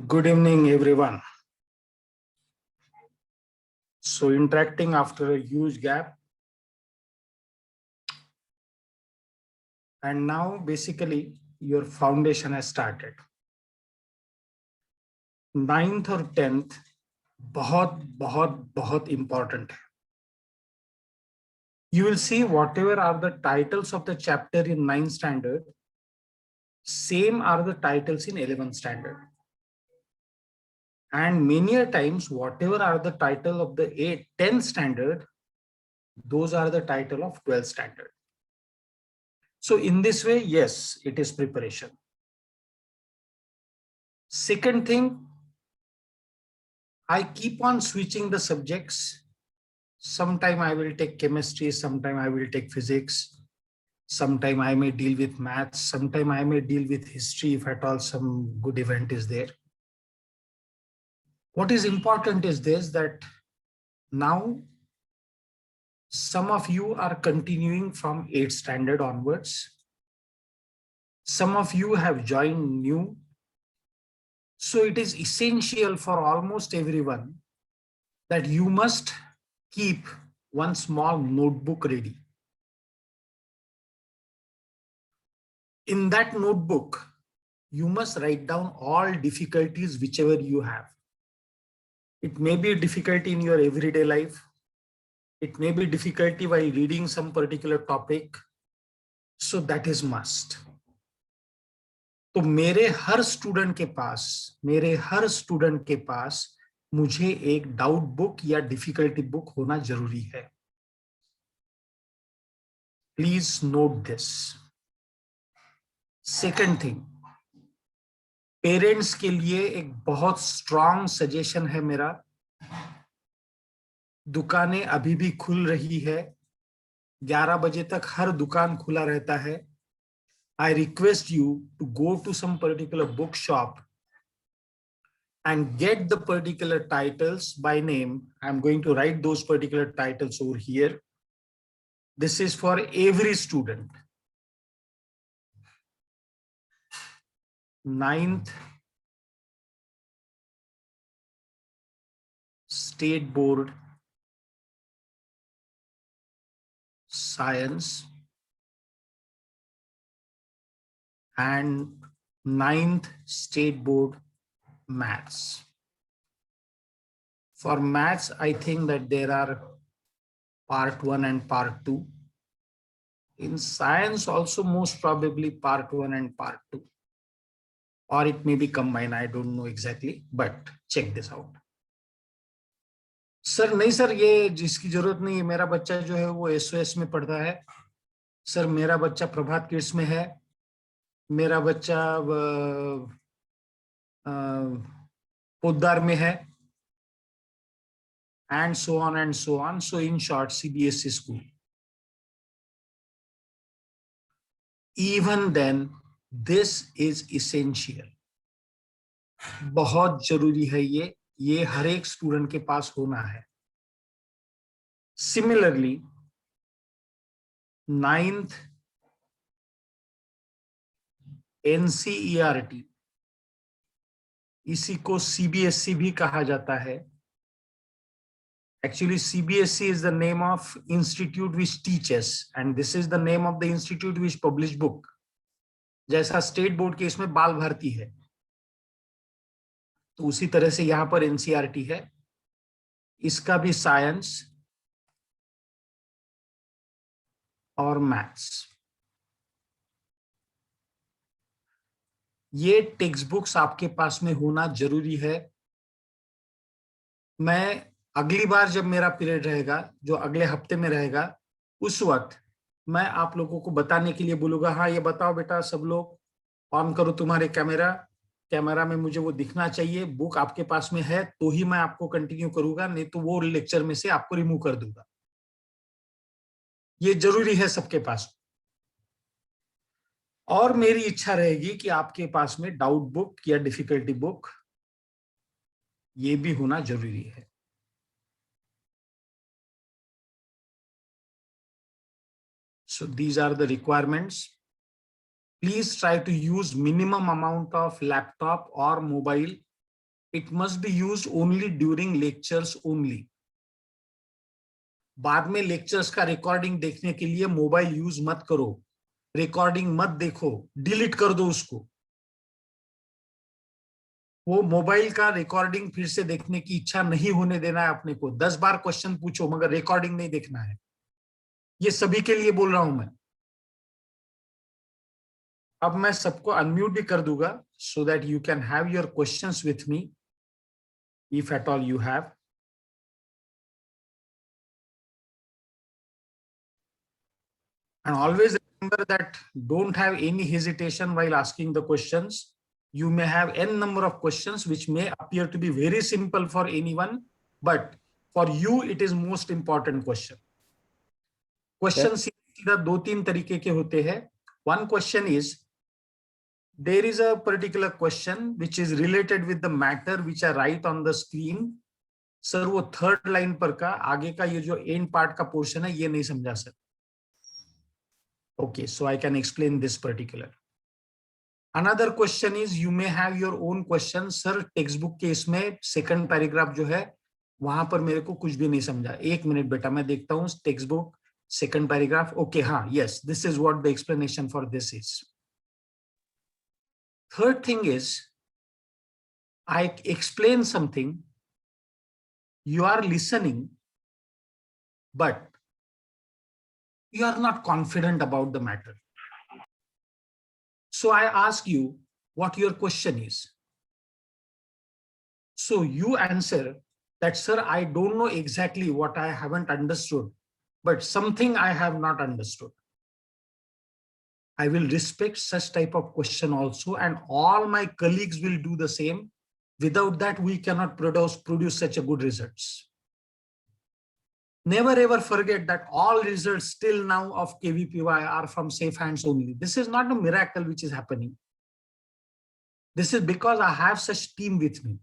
Good evening, everyone. So interacting after a huge gap. And now basically your foundation has started. 9th और 10th बहुत बहुत बहुत important है. You will see whatever are the titles of the chapter in 9th standard, same are the titles in 11th standard. And many a times, whatever are the title of the 10th standard, those are the title of 12th standard. So in this way, yes, it is preparation. Second thing, I keep on switching the subjects. Sometime I will take chemistry, sometime I will take physics, sometime I may deal with maths, sometime I may deal with history if at all some good event is there. What is important is this, that now some of you are continuing from 8th standard onwards. Some of you have joined new. So it is essential for almost everyone that you must keep one small notebook ready. In that notebook, you must write down all difficulties whichever you have. It may be a difficulty in your everyday life. It may be difficulty while reading some particular topic. So that is must. तो मेरे हर student के पास मुझे एक doubt book या difficulty book होना जरूरी है. Please note this. Second thing, parents के लिए एक बहुत स्ट्रॉन्ग सजेशन है मेरा. दुकानें अभी भी खुल रही है. 11 बजे तक हर दुकान खुला रहता है. I request you to go to some particular bookshop and get the particular titles by name. I'm going to write those particular titles over here. This is for every student. 9th State Board Science and 9th State Board Maths. For maths, I think that there are part 1 and part 2. In science also most probably part 1 and part 2. Or it may be combined, I don't know exactly, but check this out. Sir नहीं sir, ये जिसकी जरूरत नहीं है, मेरा बच्चा जो है वो एसओएस में पढ़ता है. सर मेरा बच्चा प्रभात किड्स में है. मेरा बच्चा पोद्दार में है. And so on and so on. So in short, CBSE school. Even then, this is essential. बहुत जरूरी है ये हर एक स्टूडेंट के पास होना है. Similarly, 9th NCERT, इसी को CBSE भी कहा जाता है. Actually, CBSE is the name of institute which teaches, and this is the name of the institute which publish book. जैसा स्टेट बोर्ड के इसमें बाल भारती है, तो उसी तरह से यहाँ पर NCERT है. इसका भी साइंस और मैथ्स. ये टेक्स्ट बुक्स आपके पास में होना जरूरी है. मैं अगली बार जब मेरा पीरियड रहेगा, जो अगले हफ्ते में रहेगा, उस वक्त मैं आप लोगों को बताने के लिए बोलूंगा, हाँ ये बताओ बेटा सब लोग, ऑन करो तुम्हारे कैमरा में मुझे वो दिखना चाहिए. बुक आपके पास में है तो ही मैं आपको कंटिन्यू करूंगा, नहीं तो वो लेक्चर में से आपको रिमूव कर दूंगा. ये जरूरी है सबके पास. और मेरी इच्छा रहेगी कि आपके पास में डाउट बुक या डिफिकल्टी बुक ये भी होना जरूरी है. So these are the requirements. Please try to use minimum amount of laptop or mobile It must be used only during lectures only. बाद में लेक्चर्स का रिकॉर्डिंग देखने के लिए मोबाइल यूज मत करो, रिकॉर्डिंग मत देखो, डिलीट कर दो उसको। वो मोबाइल का रिकॉर्डिंग फिर से देखने की इच्छा नहीं होने देना है अपने को। 10 बार क्वेश्चन पूछो मगर रिकॉर्डिंग नहीं देखना है। ये सभी के लिए बोल रहा हूं मैं। अब मैं सबको अनम्यूट भी कर दूंगा so that you can have your questions with me if at all you have. And always remember that don't have any hesitation while asking the questions. You may have n number of questions which may appear to be very simple for anyone, but for you it is most important question. Question सीधा दो तीन तरीके के होते हैं. One question is, there is a particular question which is related with the matter which I write on the screen. Sir वो third line पर का आगे का ये जो एंड पार्ट का पोर्शन है ये नहीं समझा sir. Okay, so I can explain this particular. Another question is you may have your own question. Sir, textbook के इसमें second paragraph जो है वहां पर मेरे को कुछ भी नहीं समझा. एक मिनट बेटा मैं देखता हूँ textbook second paragraph. Okay, हाँ, yes, this is what the explanation for this is. Third thing is I explain something, you are listening, but you are not confident about the matter. So I ask you what your question is. So you answer that, sir, I don't know exactly what I haven't understood, but something I have not understood. I will respect such type of question also, and all my colleagues will do the same. Without that, we cannot produce such a good results. Never ever forget that all results till now of KVPY are from safe hands only. This is not a miracle which is happening. This is because I have such team with me.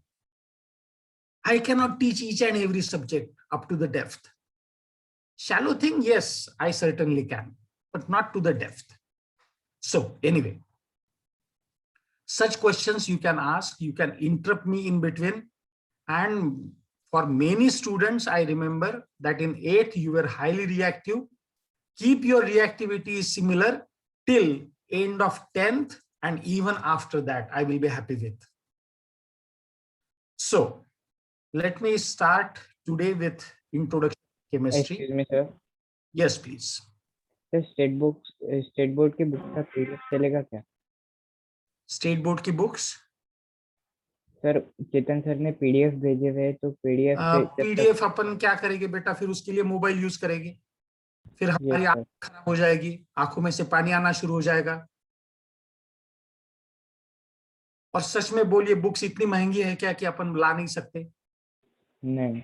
I cannot teach each and every subject up to the depth. Shallow thing, yes, I certainly can, but not to the depth. So anyway, such questions you can ask, you can interrupt me in between. And for many students, I remember that in 8th, you were highly reactive. Keep your reactivity similar till end of 10th, and even after that, I will be happy with. So let me start today with introduction to chemistry. Excuse me, sir. Yes, please. Sir state board की book का PDF चलेगा क्या? State board की books sir चेतन sir ने PDF भेजे हुए, तो PDF अपन क्या करेंगे बेटा, फिर उसके लिए मोबाइल यूज करेंगे, फिर हमारी आंख खराब हो जाएगी, आंखों में से पानी आना शुरू हो जाएगा. और सच में बोलिए, बुक्स इतनी महंगी है क्या कि अपन ला नहीं सकते? नहीं.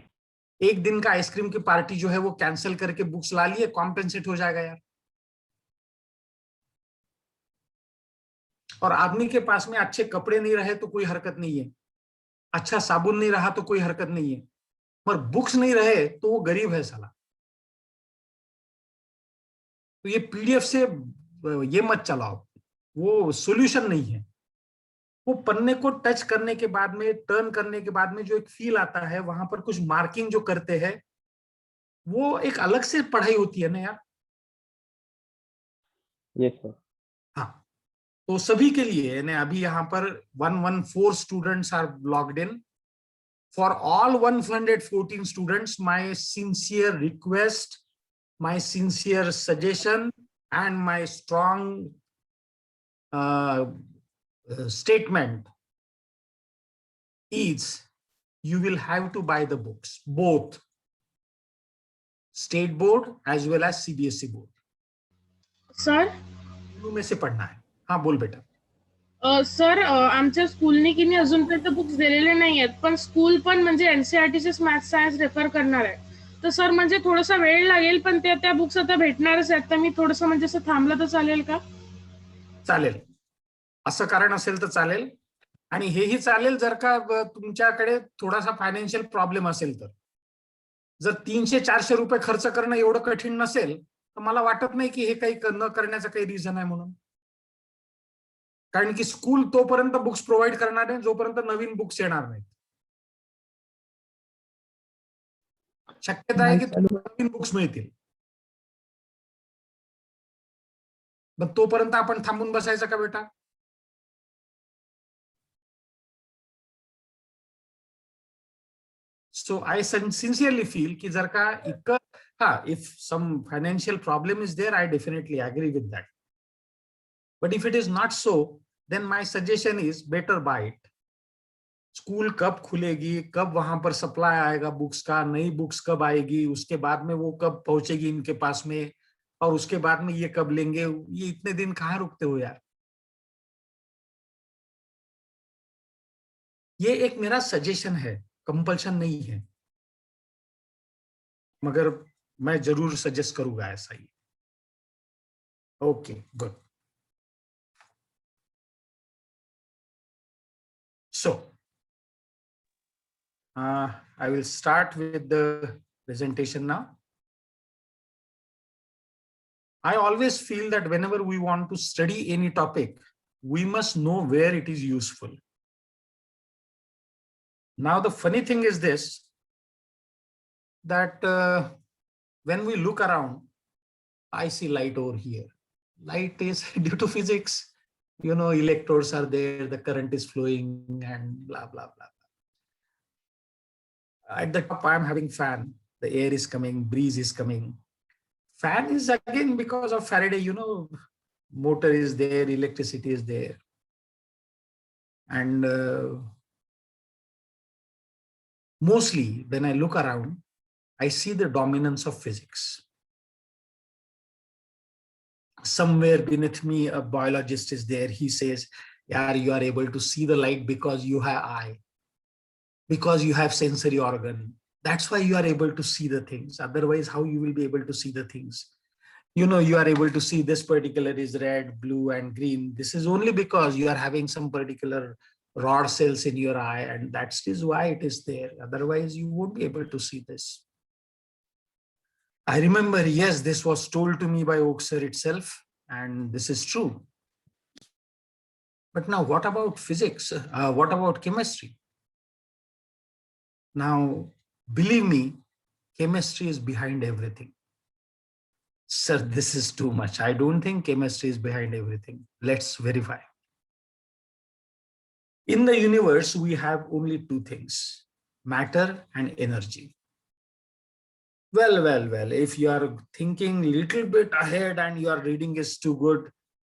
एक दिन का आइसक्रीम की पार्टी जो है वो कैंसिल करके बुक्स ला लिए, कॉम्पेंसेट हो जाएगा यार. और आदमी के पास में अच्छे कपड़े नहीं रहे तो कोई हरकत नहीं है, अच्छा साबुन नहीं रहा तो कोई हरकत नहीं है, पर बुक्स नहीं रहे तो वो गरीब है साला. तो ये पीडीएफ से ये मत चलाओ, वो सॉल्यूशन नहीं है. वो पन्ने को टच करने के बाद में, टर्न करने के बाद में जो एक फील आता है, वहां पर कुछ मार्किंग जो करते हैं, वो एक अलग से पढ़ाई होती है ना यार. Yes sir. हाँ, तो सभी के लिए ने अभी यहाँ पर 114 students are logged in. For all 114 students, my sincere request, my sincere suggestion and my strong statement is you will have to buy the books, both state board as well as CBSE board. Sir में से पढ़ना है. हाँ बोल बेटा. Sir आमच्या स्कूलने की नाही अजूनपर्यंत बुक्स दिलेले नाही आहेत, पण स्कूल पण म्हणजे एनसीईआरटीचेच मॅथ्स सायन्स रेफर करणार आहे. तर सर म्हणजे थोडासा वेळ लागेल, पण त्या बुक्स आता भेटणारच आहेत, तर मी थोडंसं म्हणजे असं थांबलं तर चालेल का? चालेल, असं कारण असेल तर चालेल. आणि हेही चालेल जर का तुमच्याकडे थोडासा फायनान्शियल प्रॉब्लेम असेल तर. जर 300-400 रुपये खर्च करणं एवढं कठीण नसेल तर मला वाटत नाही की हे काही न करण्याचं काही रिझन आहे म्हणून. कारण की स्कूल तोपर्यंत बुक्स प्रोव्हाइड करणार आहे जोपर्यंत नवीन बुक्स येणार नाहीत. शक्यता आहे की नवीन बुक्स मिळतील. मग तोपर्यंत आपण थांबून बसायचं का बेटा? सो आय सिन्सिअरली फील की जर का इतकं, हा, if some financial problem is there, I definitely agree with that. But if it is not so, then my suggestion is better buy it. School कब खुलेगी, कब वहां पर सप्लाई आएगा बुक्स का, नई बुक्स कब आएगी, उसके बाद में वो कब पहुंचेगी इनके पास में, और उसके बाद में ये कब लेंगे, ये इतने दिन कहाँ रुकते हो यार. ये एक मेरा सजेशन है, कंपल्शन नहीं है, मगर मैं जरूर सजेस्ट करूंगा ऐसा ही. Okay, good. So I will start with the presentation now. I always feel that whenever we want to study any topic, we must know where it is useful. Now, the funny thing is this, that when we look around, I see light over here. Light is due to physics. You know, electrodes are there, the current is flowing, and blah, blah, blah. At the top, I'm having fan. The air is coming, breeze is coming. Fan is again because of Faraday, you know, motor is there, electricity is there. And mostly when I look around, I see the dominance of physics. Somewhere beneath me, a biologist is there. He says, yeah, you are able to see the light because you have eye, because you have sensory organ. That's why you are able to see the things. Otherwise, how you will be able to see the things? You know, you are able to see this particular is red, blue, and green. This is only because you are having some particular rod cells in your eye, and that is why it is there. Otherwise, you won't be able to see this. I remember, yes, this was told to me by Oak sir itself, and this is true. But now, what about physics? What about chemistry? Now, believe me, chemistry is behind everything. Sir, this is too much. I don't think chemistry is behind everything. Let's verify. In the universe, we have only two things, matter and energy. Well, if you are thinking a little bit ahead and your reading is too good,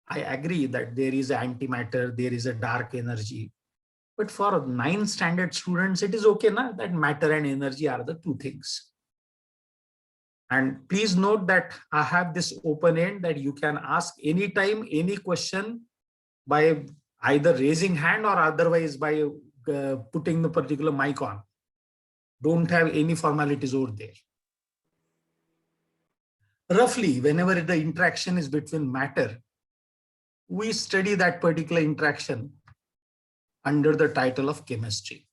I agree that there is antimatter, there is a dark energy. But for 9th standard students, it is okay na, that matter and energy are the two things. And please note that I have this open end that you can ask anytime, any question by either raising hand or otherwise by putting the particular mic on. Don't have any formalities over there. Roughly, whenever the interaction is between matter, we study that particular interaction under the title of chemistry.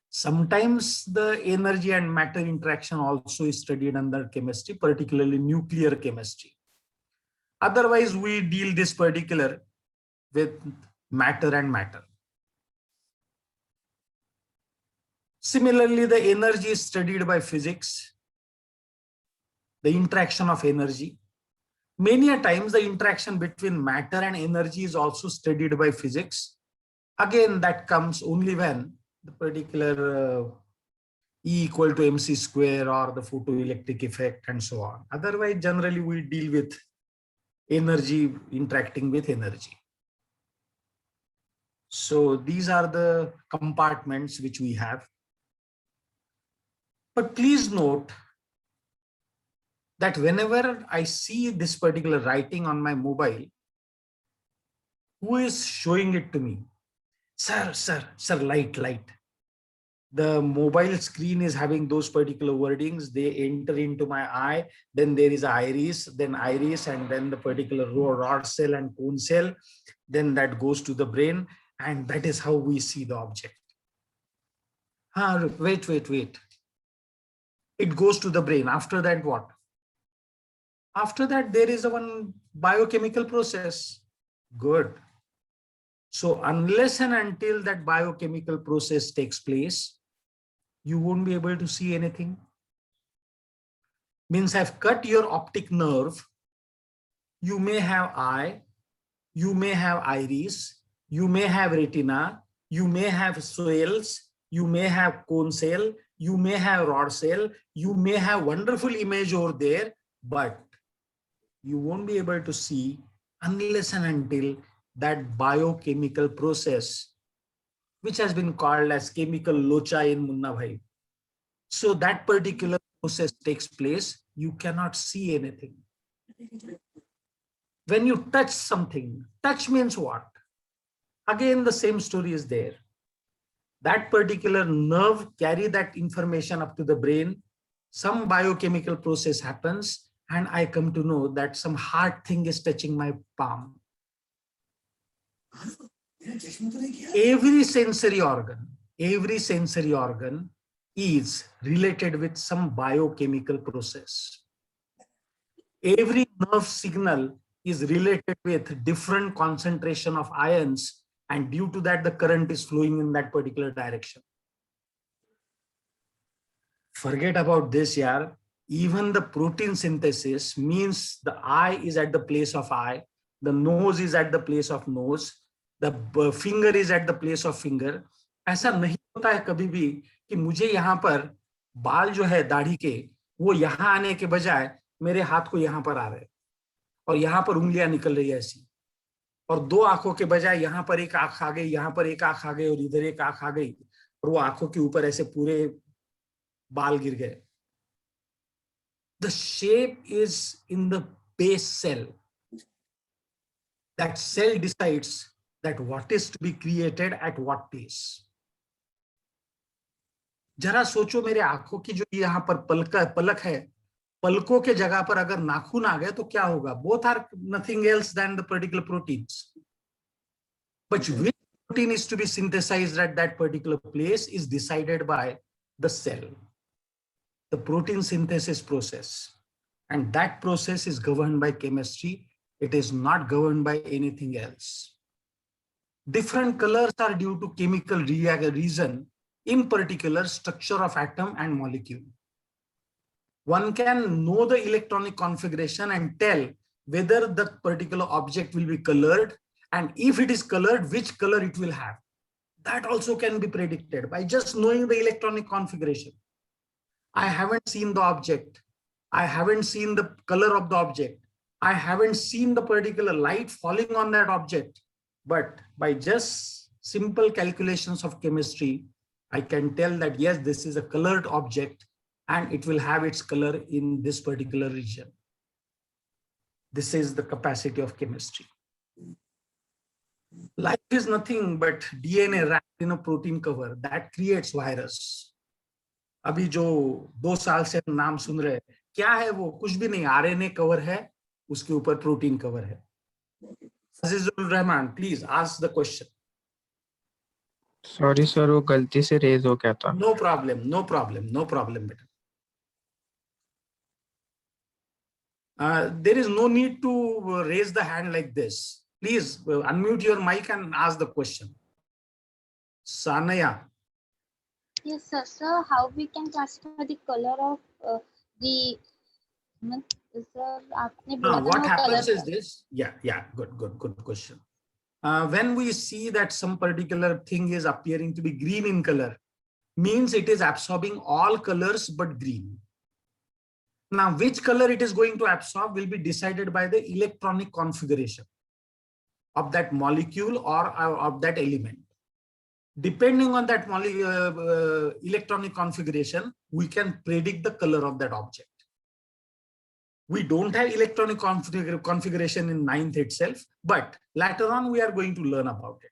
Sometimes the energy and matter interaction also is studied under chemistry, particularly nuclear chemistry. Otherwise, we deal this particular with matter and matter. Similarly, the energy is studied by physics, the interaction of energy. Many a times, the interaction between matter and energy is also studied by physics. Again, that comes only when the particular E equal to mc square or the photoelectric effect and so on. Otherwise, generally, we deal with energy interacting with energy. So these are the compartments which we have. But please note that whenever I see this particular writing on my mobile, who is showing it to me? Sir, light. The mobile screen is having those particular wordings. They enter into my eye. Then there is iris, and then the particular rod cell and cone cell. Then that goes to the brain, and that is how we see the object. Wait. It goes to the brain. After that, what? After that, there is one biochemical process. Good. So unless and until that biochemical process takes place, you won't be able to see anything. Means I've cut your optic nerve. You may have eye, you may have iris, you may have retina, you may have cells, you may have cone cell, you may have rod cell, you may have wonderful image over there, but you won't be able to see unless and until that biochemical process, which has been called as chemical locha in Munna Bhai. So that particular process takes place, you cannot see anything. When you touch something, touch means what? Again, the same story is there. That particular nerve carry that information up to the brain. Some biochemical process happens, and I come to know that some hard thing is touching my palm. Every sensory organ is related with some biochemical process. Every nerve signal is related with different concentration of ions, and due to that the current is flowing in that particular direction. Forget about this, yaar. Even the protein synthesis means the eye is at the place of eye, the nose is at the place of nose, the finger is at the place of finger. ऐसा नहीं होता है कभी भी कि मुझे यहाँ पर बाल जो है दाढ़ी के वो यहाँ आने के बजाय मेरे हाथ को यहाँ पर आ रहे और यहाँ पर उंगलियां निकल रही है ऐसी, और दो आंखों के बजाय यहाँ पर एक आंख आ गई, यहाँ पर एक आंख आ गई और इधर एक आंख आ गई, और वो आंखों के ऊपर ऐसे पूरे बाल गिर गए. The shape is in the base cell. That cell decides that what is to be created at what pace. जरा सोचो, मेरे आंखों की जो यहाँ पर पलक है, पलकों के जगह पर अगर नाखून आ गए तो क्या होगा? Both are nothing else than the particular proteins. But which protein is to be synthesized at that particular place is decided by the cell, the protein synthesis process. And that process is governed by chemistry. It is not governed by anything else. Different colors are due to chemical reason, in particular structure of atom and molecule. One can know the electronic configuration and tell whether the particular object will be colored, and if it is colored, which color it will have. That also can be predicted by just knowing the electronic configuration. I haven't seen the object. I haven't seen the color of the object. I haven't seen the particular light falling on that object. But by just simple calculations of chemistry, I can tell that yes, this is a colored object and it will have its color in this particular region. This is the capacity of chemistry. Life is nothing but DNA wrapped in a protein cover that creates virus. अभी जो 2 साल से नाम सुन रहे, क्या है वो? कुछ भी नहीं, आरएनए कवर है, उसके ऊपर प्रोटीन कवर है. Azizur Rahman, please ask the question. Sorry sir, वो गलती से रेज हो गया था. No problem, no problem, no problem बेटा. There is no need to raise the hand like this. Please unmute your mic and ask the question. Sanaya. Yes, sir. Sir, how we can classify the color of the? Sir, आपने बोला था What ना happens color is this. Yeah, good question. When we see that some particular thing is appearing to be green in color, means it is absorbing all colors but green. Now, which color it is going to absorb will be decided by the electronic configuration of that molecule or of that element. Depending on that electronic configuration, we can predict the color of that object. We don't have electronic configuration in 9th itself, but later on we are going to learn about it.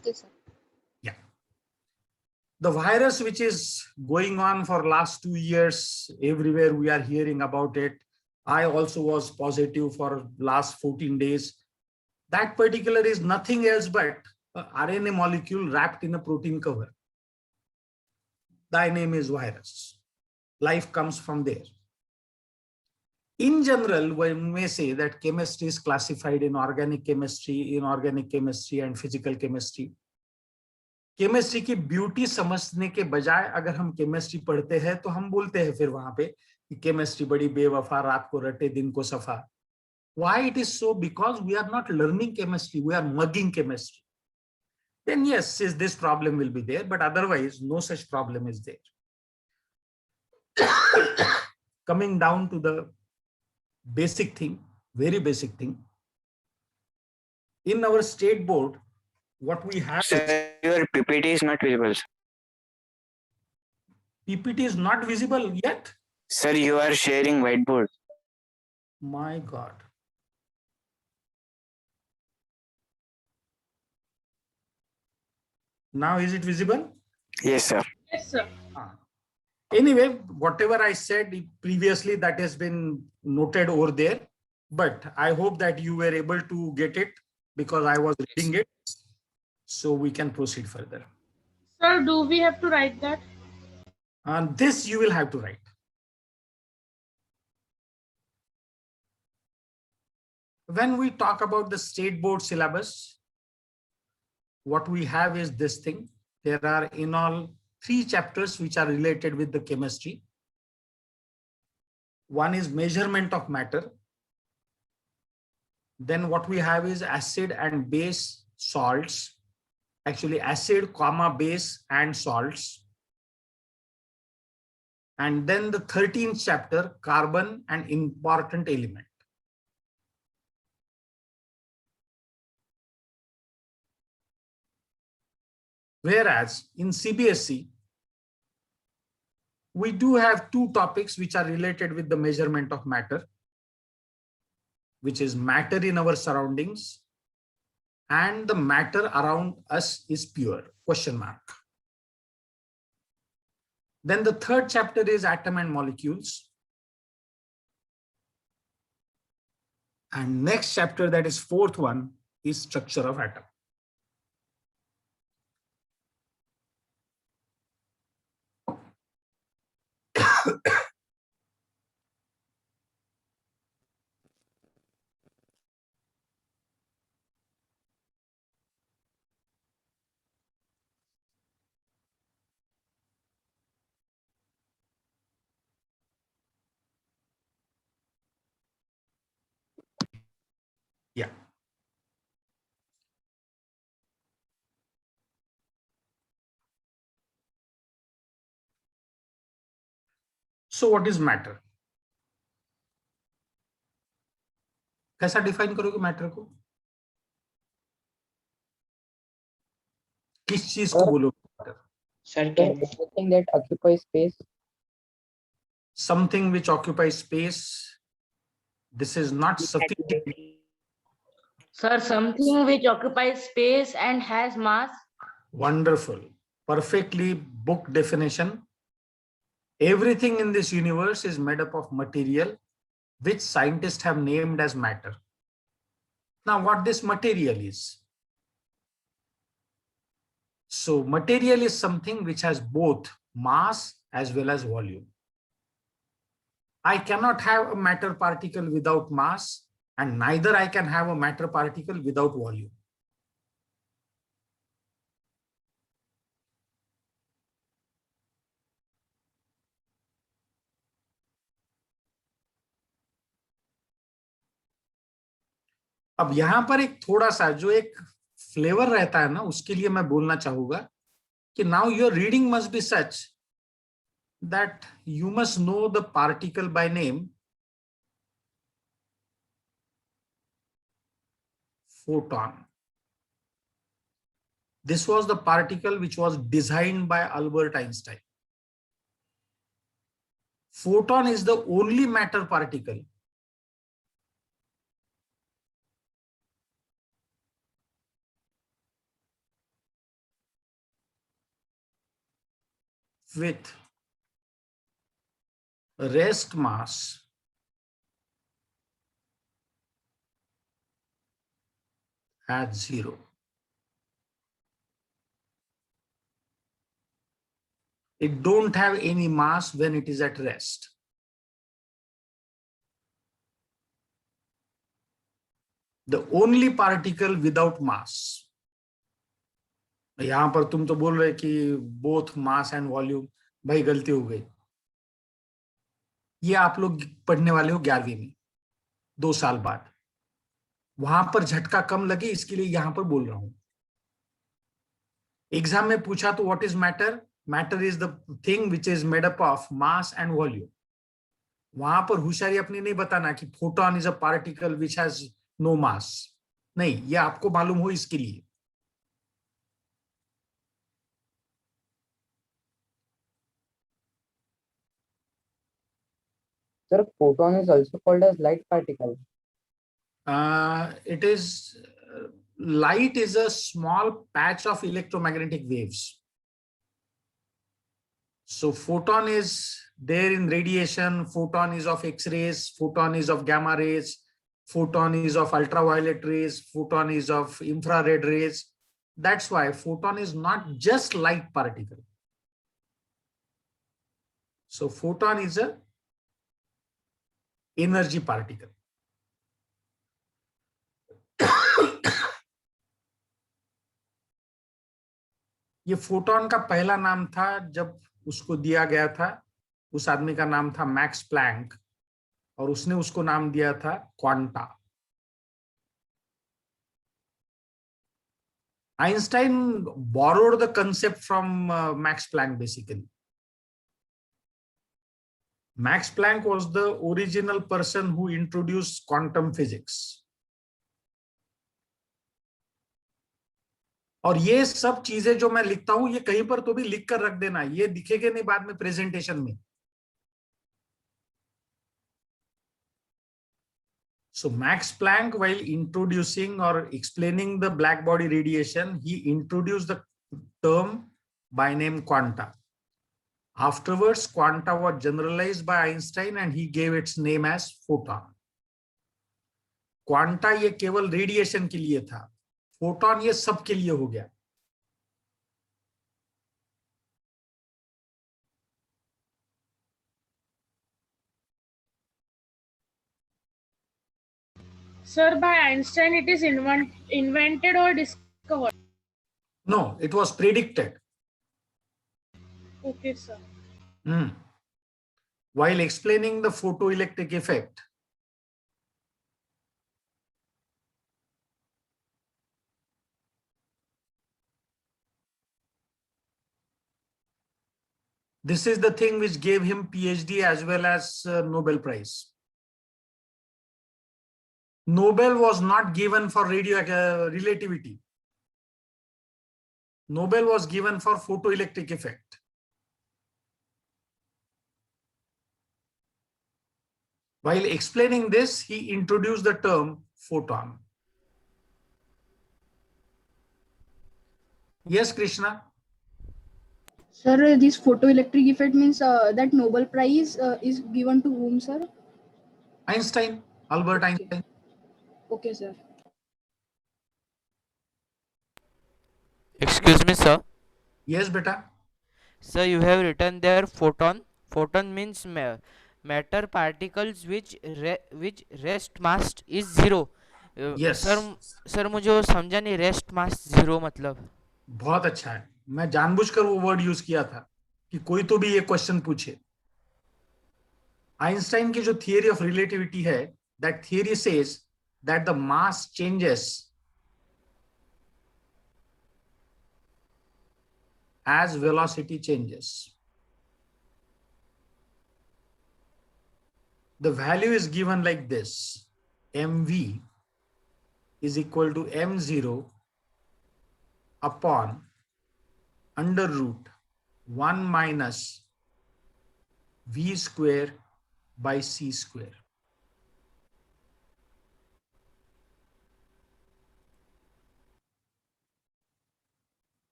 Okay, sir. Yeah. The virus which is going on for last 2 years, everywhere we are hearing about it. I also was positive for last 14 days. That particular is nothing else but an RNA molecule wrapped in a protein cover. Thy name is virus. Life comes from there. In general, we may say that chemistry is classified in organic chemistry, inorganic chemistry, and physical chemistry. Chemistry की beauty समझने के बजाय अगर हम chemistry पढ़ते हैं तो हम बोलते हैं फिर वहां पे कि केमिस्ट्री बड़ी बेवफा, रात को रटे दिन को सफा. Why it is so? Because we are not learning chemistry, we are mugging chemistry. Then yes, this problem will be there, but otherwise no such problem is there. Coming down to the basic thing, very basic thing. In our state board, what we have is Sir, your PPT is not visible. PPT is not visible yet. Sir, you are sharing whiteboard. My God. Now is it visible? Yes, sir. Yes, sir. Anyway, whatever I said previously, that has been noted over there, but I hope that you were able to get it because I was reading it. So we can proceed further. Sir, do we have to write that? And this you will have to write. When we talk about the state board syllabus, what we have is this thing. There are in all 3 chapters which are related with the chemistry. One is measurement of matter. Then what we have is acid and base salts. Actually acid, comma, base and salts. And then the 13th chapter, carbon and important element. Whereas in CBSE, we do have 2 topics which are related with the measurement of matter, which is matter in our surroundings and the matter around us is pure, question mark. Then the 3rd chapter is atom and molecules. And next chapter, that is 4th one, is structure of atom. Yeah. So what is matter? कैसा define करोगे matter को? किस चीज को बोलोगे? Sir, anything that occupies space. Something which occupies space. This is not sufficient. Sir, something which occupies space and has mass. Wonderful. Perfectly book definition. Everything in this universe is made up of material which scientists have named as matter. Now, what this material is? So material is something which has both mass as well as volume. I cannot have a matter particle without mass, and neither I can have a matter particle without volume. अब यहां पर एक थोड़ा सा जो एक flavour रहता है ना, उसके लिए मैं बोलना चाहूंगा कि now your reading must be such that you must know the particle by name photon. This was the particle which was designed by Albert Einstein. Photon is the only matter particle with rest mass at 0. It don't have any mass when it is at rest. The only particle without mass. यहां पर तुम तो बोल रहे कि both mass and volume, भाई गलती हो गई। ये आप लोग पढ़ने वाले हो 11वीं में 2 साल बाद, वहां पर झटका कम लगे इसके लिए यहां पर बोल रहा हूं। एग्जाम में पूछा तो what is matter? Matter is the thing which is made up of mass and volume. वहां पर होशियारी अपनी नहीं बताना कि photon is a particle which has no mass, नहीं, ये आपको मालूम हो इसके लिए। Sir, photon is also called as light particle. It is light is a small patch of electromagnetic waves. So photon is there in radiation, photon is of X-rays, photon is of gamma rays, photon is of ultraviolet rays, photon is of infrared rays. That's why photon is not just light particle. So photon is a energy particle. ये photon का पहला नाम था जब उसको दिया गया था, उस आदमी का नाम था मैक्स प्लैंक, और उसने उसको नाम दिया था quanta. Einstein borrowed the concept from Max Planck basically. Max Planck was the original person who introduced quantum physics. और ये सब चीजें जो मैं लिखता हूं ये कहीं पर तो भी लिख कर रख देना, ये दिखेगा नहीं बाद में प्रेजेंटेशन में। So Max Planck, while introducing or explaining the black body radiation, he introduced the term by name quanta. Afterwards, quanta was generalized by Einstein and he gave its name as photon. Quanta ये केवल radiation के लिए था, photon ये सब के लिए हो गया। Sir, by Einstein it is invented or discovered? No, it was predicted. Okay, sir. While explaining the photoelectric effect, this is the thing which gave him PhD as well as Nobel Prize. Nobel was not given for relativity. Nobel was given for photoelectric effect. While explaining this, he introduced the term photon. Yes, Krishna? Sir, this photoelectric effect means that Nobel Prize is given to whom, sir? Einstein, Albert Einstein. Okay, sir. Excuse me, sir. Yes, beta. Sir, you have written there photon. Photon means matter particles which rest mass is zero. Yes. Sir मुझे वो समझा नहीं, rest mass zero मतलब। बहुत अच्छा है, मैं जानबूझकर वो वर्ड यूज किया था कि कोई तो भी ये क्वेश्चन पूछे। आइंस्टाइन की जो थियरी ऑफ रिलेटिविटी है, that theory says that the mass changes as velocity changes. The value is given like this: mv is equal to m0 upon under root 1 minus v square by c square.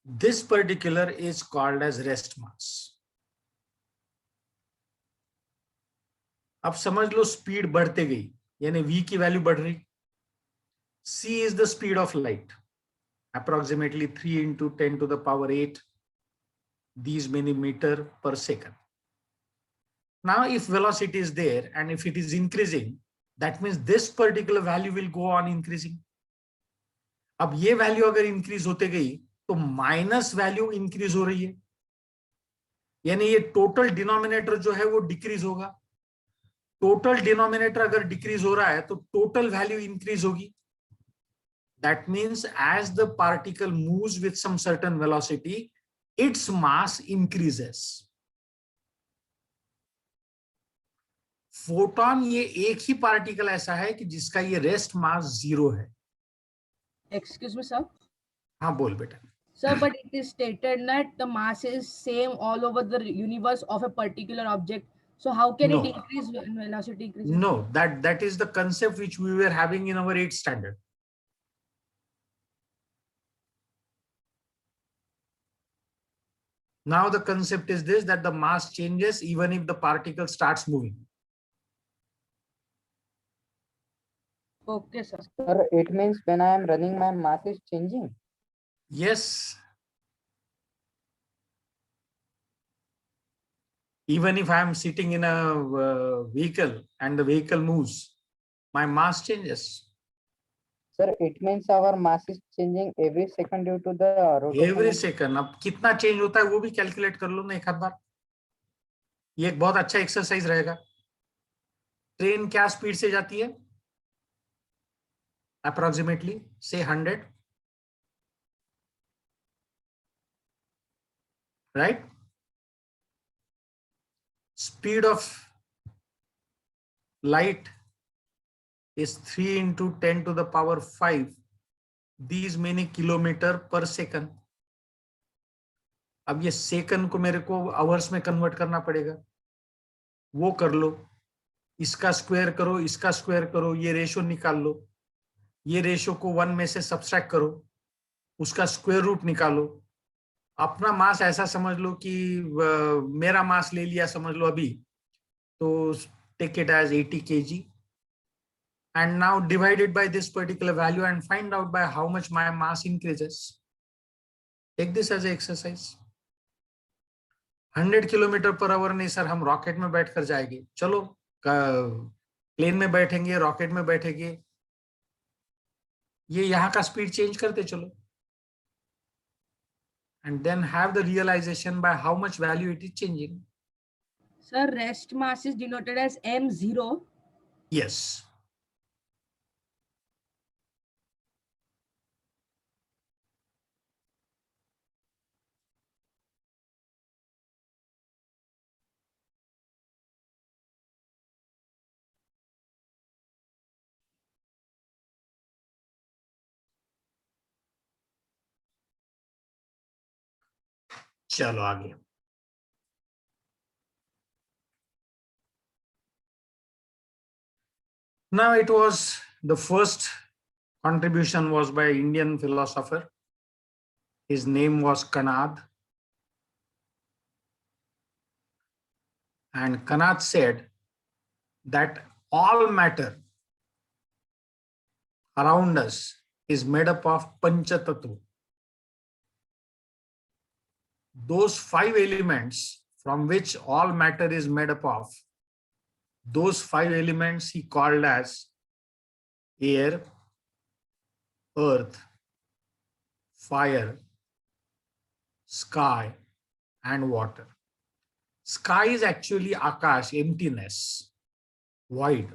This particular is called as rest mass. अब समझ लो speed बढ़ते गई, यानी v की value बढ़ रही। c is the speed of light, approximately 3 into 10 to the power 8 these many meter per second. Now if velocity is there and if it is increasing, that means this particular value will go on increasing. अब ये value अगर increase होते गई तो minus value increase हो रही है, यानी ये टोटल डिनोमिनेटर जो है वो डिक्रीज होगा। टोटल डिनोमिनेटर अगर डिक्रीज हो रहा है तो टोटल वैल्यू इंक्रीज होगी। That means as the particle moves with some certain velocity, its mass increases. Photon ये एक ही पार्टिकल ऐसा है कि जिसका ये रेस्ट मास 0 है। Excuse me, sir. हाँ बोल बेटा। Sir, but it is stated that the mass is same all over the universe of a particular object. So how can No. it increase when velocity increases? No, that is the concept which we were having in our 8th standard. Now the concept is this, that the mass changes even if the particle starts moving. Okay, sir. Sir, it means when I am running, my mass is changing. Yes. Even if I am sitting in a vehicle and the vehicle moves, my mass changes. Sir, it means our mass is changing every second due to the rotation. Every second. अब कितना change होता है वो भी calculate कर लो ना एक आध बार। ये एक बहुत अच्छा एक्सरसाइज रहेगा। ट्रेन क्या स्पीड से जाती है? अप्रोक्सीमेटली से 100, right? Speed of light is 3 into 10 to the power 5. These many kilometer per second. अब ये सेकंड को मेरे को आवर्स में कन्वर्ट करना पड़ेगा, वो कर लो। इसका स्क्वायर करो, इसका स्क्वायर करो, ये रेशो निकाल लो। ये रेशो को 1 में से सब्सट्रैक्ट करो, उसका स्क्वायर रूट निकालो। अपना मास ऐसा समझ लो कि मेरा मास ले लिया समझ लो अभी, तो take it as 80 kg and now divide it by this particular value and find out by how much my mass increases. Take this as an exercise. 100 kilometre per hour नहीं सर, हम रॉकेट में बैठकर जाएंगे। चलो plane में बैठेंगे, rocket में बैठेंगे, ये यहाँ का स्पीड चेंज करते चलो, and then have the realization by how much value it is changing. Sir, rest mass is denoted as m0. Yes. चलो आगे। Now it was the first contribution was by Indian philosopher. His name was Kanad. And Kanad said that all matter around us is made up of Panchatattva. Those 5 elements from which all matter is made up of, those 5 elements he called as air, earth, fire, sky, and water. Sky is actually Akash, emptiness, void.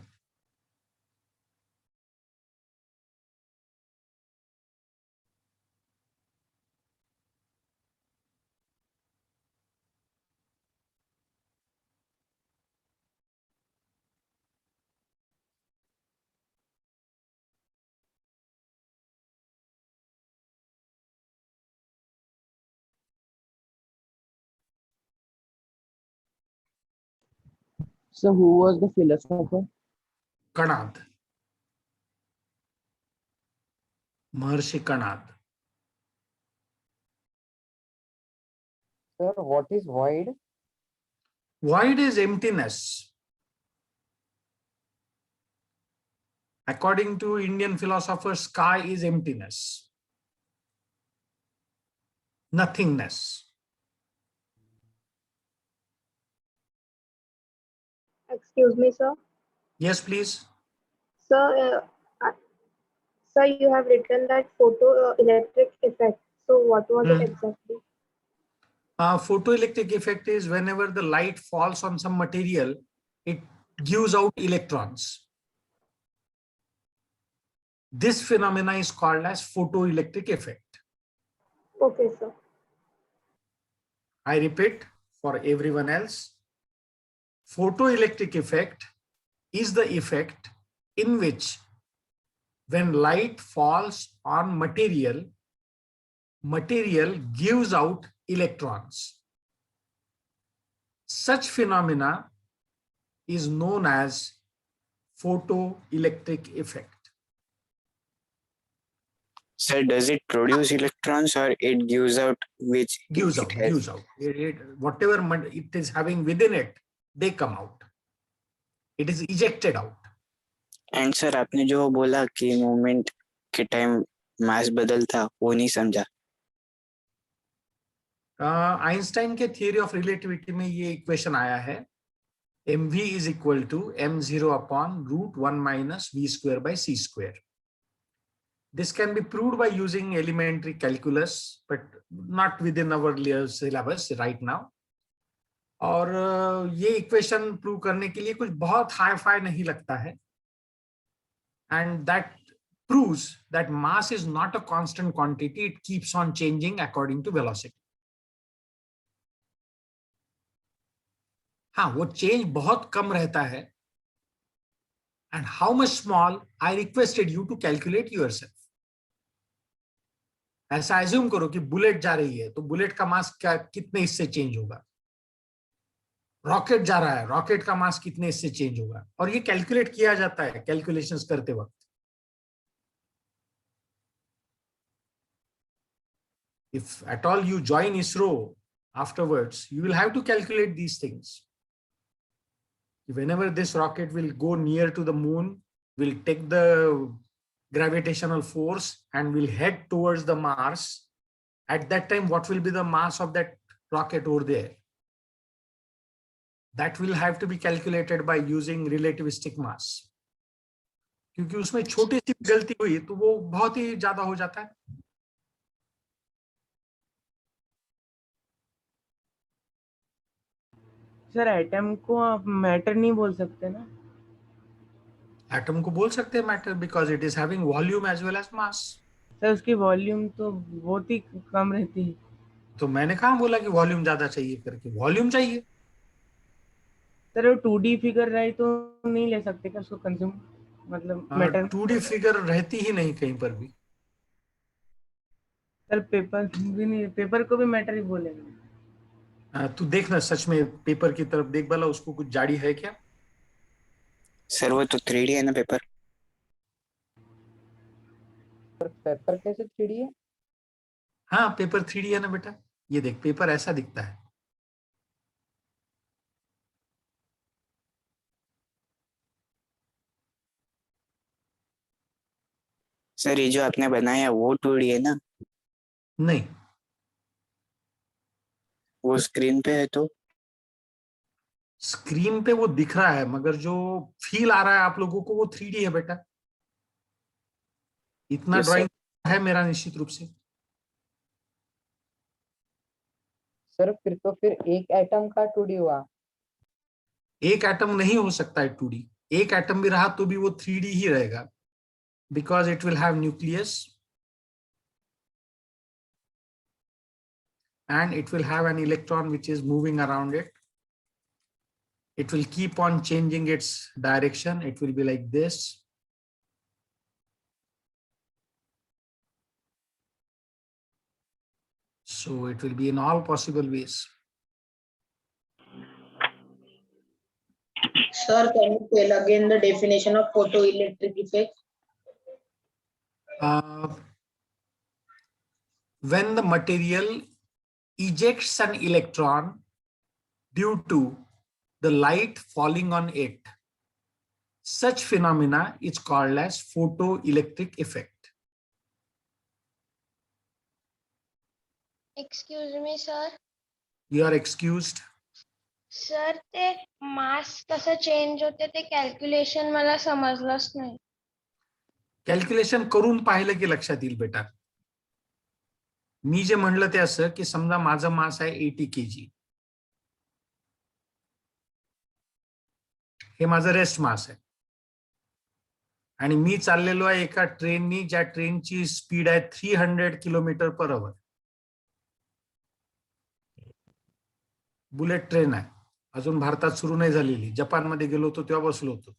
So who was the philosopher? Kanad. Maharshi Kanad. Sir, what is void? Void is emptiness. According to Indian philosophers, sky is emptiness, nothingness. Excuse me, sir. Yes, please. Sir, Sir, you have written that photoelectric effect. So what was it Hmm. exactly? Photoelectric effect is whenever the light falls on some material, it gives out electrons. This phenomena is called as photoelectric effect. Okay, sir. I repeat for everyone else. Photoelectric effect is the effect in which when light falls on material, material gives out electrons. Such phenomena is known as photoelectric effect. Sir, does it produce electrons or it gives out which Gives it out, has? gives out. Whatever it is having within it, they come out. It is ejected out. And sir आपने जो बोला कि movement के time mass बदलता वो नहीं समझा. Einstein के थियरी ऑफ रिलेटिविटी में ये इक्वेशन आया है, mv is equal to m0 upon root 1 minus v square by c square. This can be proved by using elementary calculus, but not within our syllabus right now. और ये equation prove करने के लिए कुछ बहुत hi fi नहीं लगता है. And that proves that mass is not a constant quantity. It keeps on changing according to velocity. हाँ, वो चेंज बहुत कम रहता है. And how much small? I requested you to calculate yourself. ऐसा एज्यूम करो कि बुलेट जा रही है, तो बुलेट का मास क्या कितने इससे चेंज होगा. रॉकेट जा रहा है, रॉकेट का मास कितने इससे चेंज होगा. और ये कैलकुलेट किया जाता है कैलकुलेशंस करते वक्त. If at all you join ISRO afterwards, you will have to calculate these things. Whenever this rocket will go near to the moon, will take the gravitational force and will head towards the Mars. At that time, what will be the mass of that rocket over there? That will have to be calculated by using relativistic mass. क्योंकि उसमें छोटी सी गलती हुई तो वो बहुत ही ज्यादा हो जाता है. सर एटम को आप मैटर नहीं बोल सकते ना. एटम को बोल सकते हैं matter because it is having volume as well as mass. Sir उसकी वॉल्यूम तो बहुत ही कम रहती है. तो मैंने कहाँ बोला कि वॉल्यूम ज्यादा चाहिए करके. वॉल्यूम चाहिए. सर वो 2D फिगर रहे तो नहीं ले सकते क्या उसको कंज्यूम, मतलब मैटर. 2D फिगर रहती ही नहीं कहीं पर भी. सर पेपर भी नहीं, पेपर को भी मैटर ही बोलेंगे. तू देखना सच में पेपर की तरफ देख भला, उसको कुछ जाड़ी है क्या. सर वो तो 3D है ना पेपर. पेपर कैसे 3D है. हाँ, पेपर 3D है ना बेटा. ये देख, पेपर ऐसा दिखता है. सर ये जो आपने बनाया वो 2D है ना. नहीं, वो स्क्रीन पे है तो. स्क्रीन पे वो दिख रहा है मगर जो फील आ रहा है आप लोगों को वो 3D है बेटा. इतना Yes, sir. ड्राइंग है मेरा निश्चित रूप से. सर फिर एक एटम का 2D हुआ. एक एटम नहीं हो सकता है 2D. एक एटम भी रहा तो भी वो 3D ही रहेगा because it will have nucleus and it will have an electron which is moving around it. It will keep on changing its direction. It will be like this. So it will be in all possible ways. Sir, can you tell again the definition of photoelectric effect? When the material ejects an electron due to the light falling on it, such phenomena is called as photoelectric effect. Excuse me, sir. You are excused. Sir ते मास कसं change होते ते calculation मला समजलंच नाही. Calculation करून पाहिलं की लक्षात येईल बेटा. मी जे म्हणलं ते असं की समजा माझं मास आहे 80 kg, हे माझं रेस्ट मास आहे आणि मी चाललेलो आहे एका ट्रेननी, ज्या ट्रेनची स्पीड आहे 300 km/h. बुलेट ट्रेन आहे, अजून भारतात सुरू नाही झालेली. जपानमध्ये गेलो होतो तेव्हा बसलो होतो.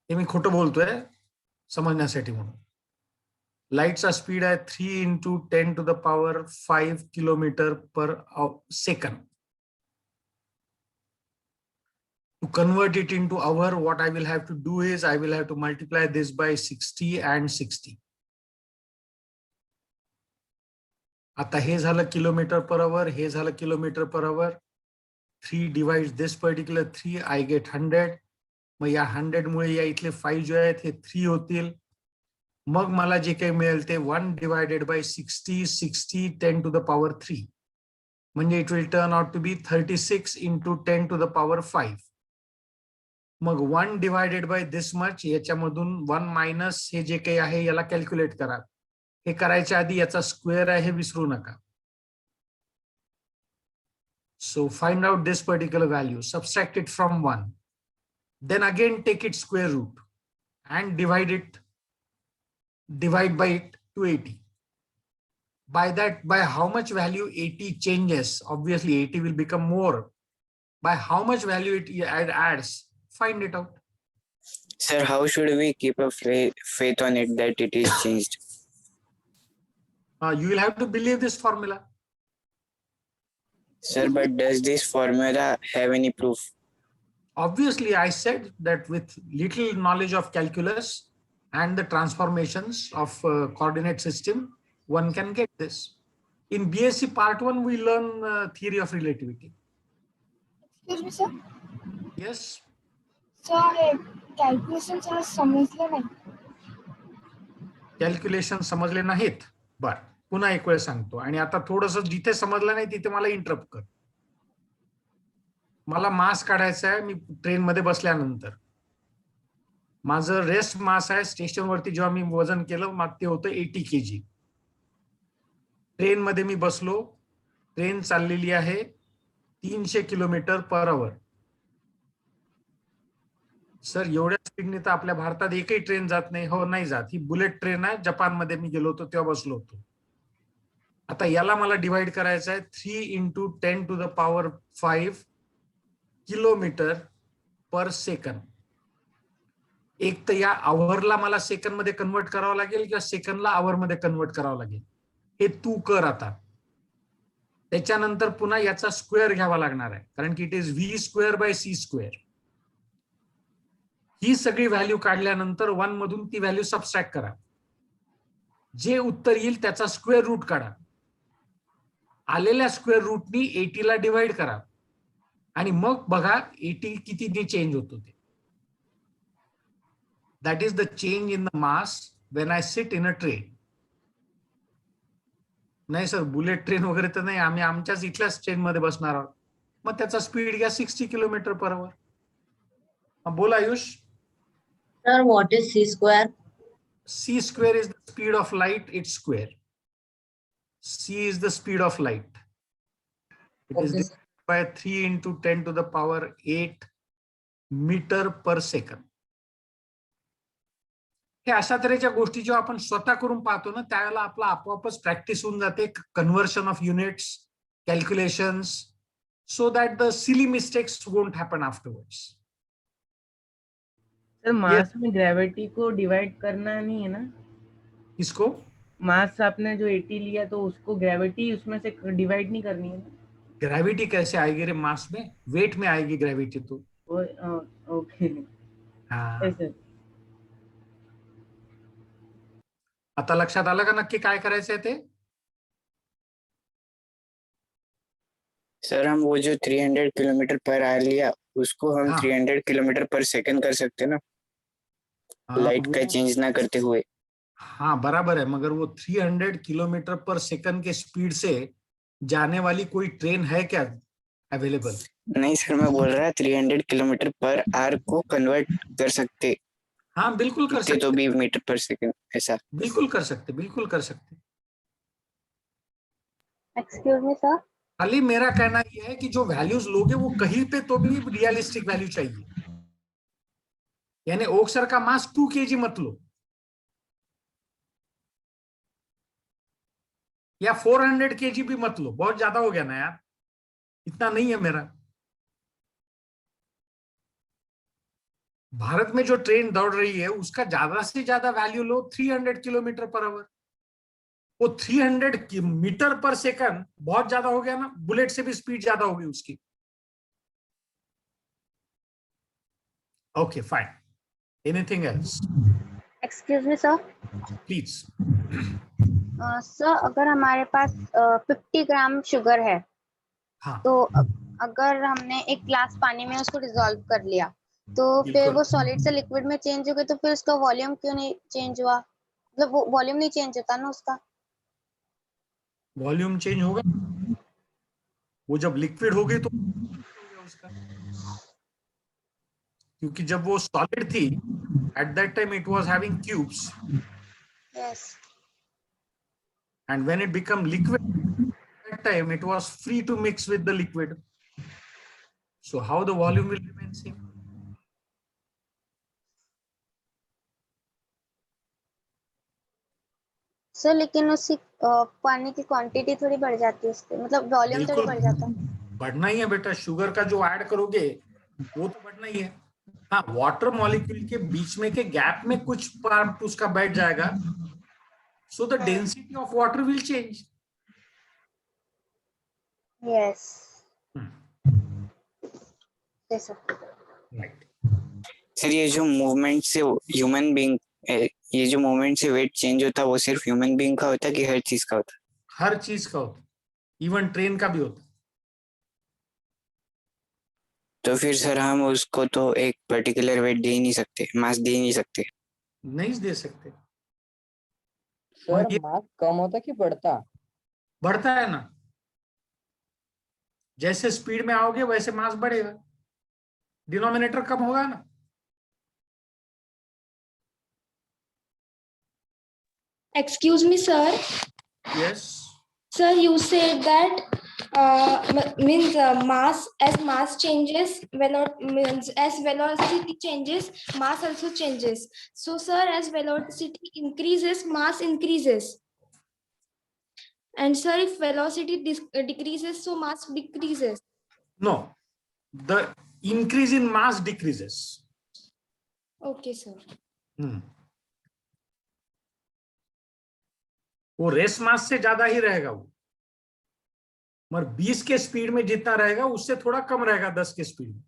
हे मी खोटं बोलतोय समजण्यासाठी म्हणून. लाईटचा स्पीड आहे 3 × 10⁵ km/s. To convert it into hour, what I will have to do is I will have to multiply this by 60 and 60. आता हे झालं km/h, हे झालं km/h. 3 divides this particular 3, I get 100. मग या 100 मुळे या इथले 5 जे आहेत हे 3 होतील. मग मला जे काही मिळेल ते 1 divided by 60, 60, 10⁵. म्हणजे it will turn out to be 36 × 10⁵. मग 1 divided by this much, याच्यामधून 1 मायनस हे जे काही आहे याला कॅल्क्युलेट करा. हे करायच्या आधी याचा स्क्वेअर आहे हे विसरू नका. So find out this particular value, subtract it from 1, then again take its square root and divide by it to 80. By that, by how much value 80 changes, obviously 80 will become more. By how much value it adds, find it out. Sir, how should we keep a faith on it that it is changed? You will have to believe this formula. Sir, but does this formula have any proof? Obviously, I said that with little knowledge of calculus and the transformations of coordinate system, one can get this. In BSc Part 1, we learn theory of relativity. Excuse me, sir. Yes. Sir, calculations are समजले नाही. Calculation समजले नाहीत. बर, पुन्हा एक वेळ सांगतो. आणि आता थोडस जिथे समजलं नाही तिथे मला इंटरप्ट कर. मला मास काढायचा आहे. मी ट्रेन मध्ये बसल्यानंतर माझं रेस्ट मास आहे. स्टेशनवरती जेव्हा मी वजन केलं मग ते होतं 80 kg. ट्रेन मध्ये मी बसलो. ट्रेन चाललेली आहे 300 km/h. सर, एवढ्या स्पीडने तर आपल्या भारतात एकही ट्रेन जात नाही. हो, नाही जात. ही बुलेट ट्रेन आहे. जपानमध्ये मी गेलो होतो तेव्हा बसलो होतो. आता याला मला डिवाइड करायचं आहे 3 × 10⁵ km/s. एक तर या आवरला मला सेकंड मध्ये कन्वर्ट करावं लागेल किंवा सेकंडला आवर मध्ये कन्वर्ट करावं लागेल. हे तू कर आता. त्याच्यानंतर पुन्हा याचा स्क्वेअर घ्यावा लागणार आहे, कारण की इट इज v²/c². ही सगळी व्हॅल्यू काढल्यानंतर 1 मधून ती व्हॅल्यू सबस्ट्रॅक्ट करा. जे उत्तर येईल त्याचा स्क्वेअर रूट काढा. आलेल्या स्क्वेअर रूटनी 80 ला डिवाइड करा आणि मग बघा 80 कितीने चेंज होतो ते. That is the change in the mass when I sit in a train. नाही सर, बुलेट ट्रेन वगैरे तर नाही, आम्ही आमच्याच इथल्याच ट्रेन मध्ये बसणार आहोत. मग त्याचा स्पीड घ्या 60 km/h. बोला Ayush. Sir, what is c²? c² is the speed of light, its square. C is the speed of light. It is divided by 3 × 10⁸ m/s. हे अशा तऱ्हेच्या गोष्टी जेव्हा आपण स्वतः करून पाहतो ना, त्यावेळेला आपला आपोआपच प्रॅक्टिस होऊन जाते. Conversion of units, calculations, so that the silly mistakes won't happen afterwards. Sir, mass में ग्रेविटी को डिवाइड करना नहीं है ना? किसको? मास आपने जो 80 लिया तो उसको ग्रेविटी उसमें से डिवाइड नहीं करनी है ना? ग्रेविटी कैसे आएगी रे मास में? वेट में आएगी ग्रेविटी तो. ओके. हाँ. आता लक्षात आलं का नक्की काय करायचंय ते? सर, हम वो जो 300 km/h लिया उसको हम 300 km/s कर सकते ना, लाइट का चेंज ना करते हुए. हाँ, बराबर है. मगर वो 300 km/s के स्पीड से जाने वाली कोई ट्रेन है क्या अवेलेबल? नहीं सर, मैं बोल रहा 300 km/h को कन्वर्ट कर सकते. हाँ बिल्कुल कर इतने तो सकते, भी मीटर पर सेकंड ऐसा। बिल्कुल कर सकते, बिल्कुल कर सकते। Excuse me sir. खाली मेरा कहना यह है कि जो वैल्यूज लोगे वो कहीं पे तो भी रियलिस्टिक वैल्यू चाहिए। यानी ओक्सर का मास 2 kg मत लो, या 400 kg भी मत लो, बहुत ज्यादा हो गया ना यार, इतना नहीं है मेरा। भारत में जो ट्रेन दौड़ रही है उसका ज्यादा से ज्यादा वैल्यू लो 300 किलोमीटर पर आवर। वो 300 मीटर पर सेकंड बहुत ज्यादा हो गया ना, बुलेट से भी स्पीड ज्यादा होगी उसकी। Okay fine, anything else? Excuse me sir. Please. Sir अगर हमारे पास 50 ग्राम शुगर है, हाँ तो अगर हमने एक ग्लास पानी में उसको डिसॉल्व कर लिया, तो फिर बिल्कुल। वो सॉलिड से लिक्विड में चेंज हो गई, तो फिर उसका वॉल्यूम क्यों नहीं चेंज हुआ? मतलब वो वॉल्यूम नहीं चेंज होता ना उसका। वॉल्यूम चेंज होगा, वो जब लिक्विड हो गई तो उसका, क्योंकि जब वो सॉलिड थी at that time it was having cubes, yes. and when it become liquid that time it was free to mix with the liquid, so how the volume will remain same? Sir लेकिन उसकी पानी की quantity थोड़ी बढ़ जाती है उससे, मतलब वॉल्यूम थोड़ी बिल्कुल बढ़ जाता है। बढ़ना ही है बेटा, शुगर का जो ऐड करोगे वो तो बढ़ना ही है। हाँ, वाटर मॉलिक्यूल के बीच में के गैप में कुछ पार्ट उसका बैठ जाएगा, so the density of water will change. Yes. Right. Sir ये जो मूवमेंट से ह्यूमन बीइंग, ये जो मूवमेंट से वेट चेंज होता है वो सिर्फ ह्यूमन बीइंग का होता है कि हर चीज का होता है? हर चीज का होता है, इवन ट्रेन का भी होता है। तो फिर सर हम उसको तो एक पर्टिकुलर वेट दे ही नहीं सकते, मास दे ही नहीं सकते? नहीं दे सकते। सर मास कम होता कि बढ़ता? बढ़ता है ना, जैसे स्पीड में आओगे वैसे मास बढ़ेगा, डिनोमिनेटर कम होगा ना। Excuse me, sir. Yes. Sir, you said that means mass as mass changes, means as velocity changes, mass also changes. So, sir, as velocity increases, mass increases. And sir, if velocity decreases, so mass decreases. No, the increase in mass decreases. Okay, sir. वो race मास से ज्यादा ही रहेगा वो, मगर 20 के speed में जितना रहेगा उससे थोड़ा कम रहेगा 10 के स्पीड में।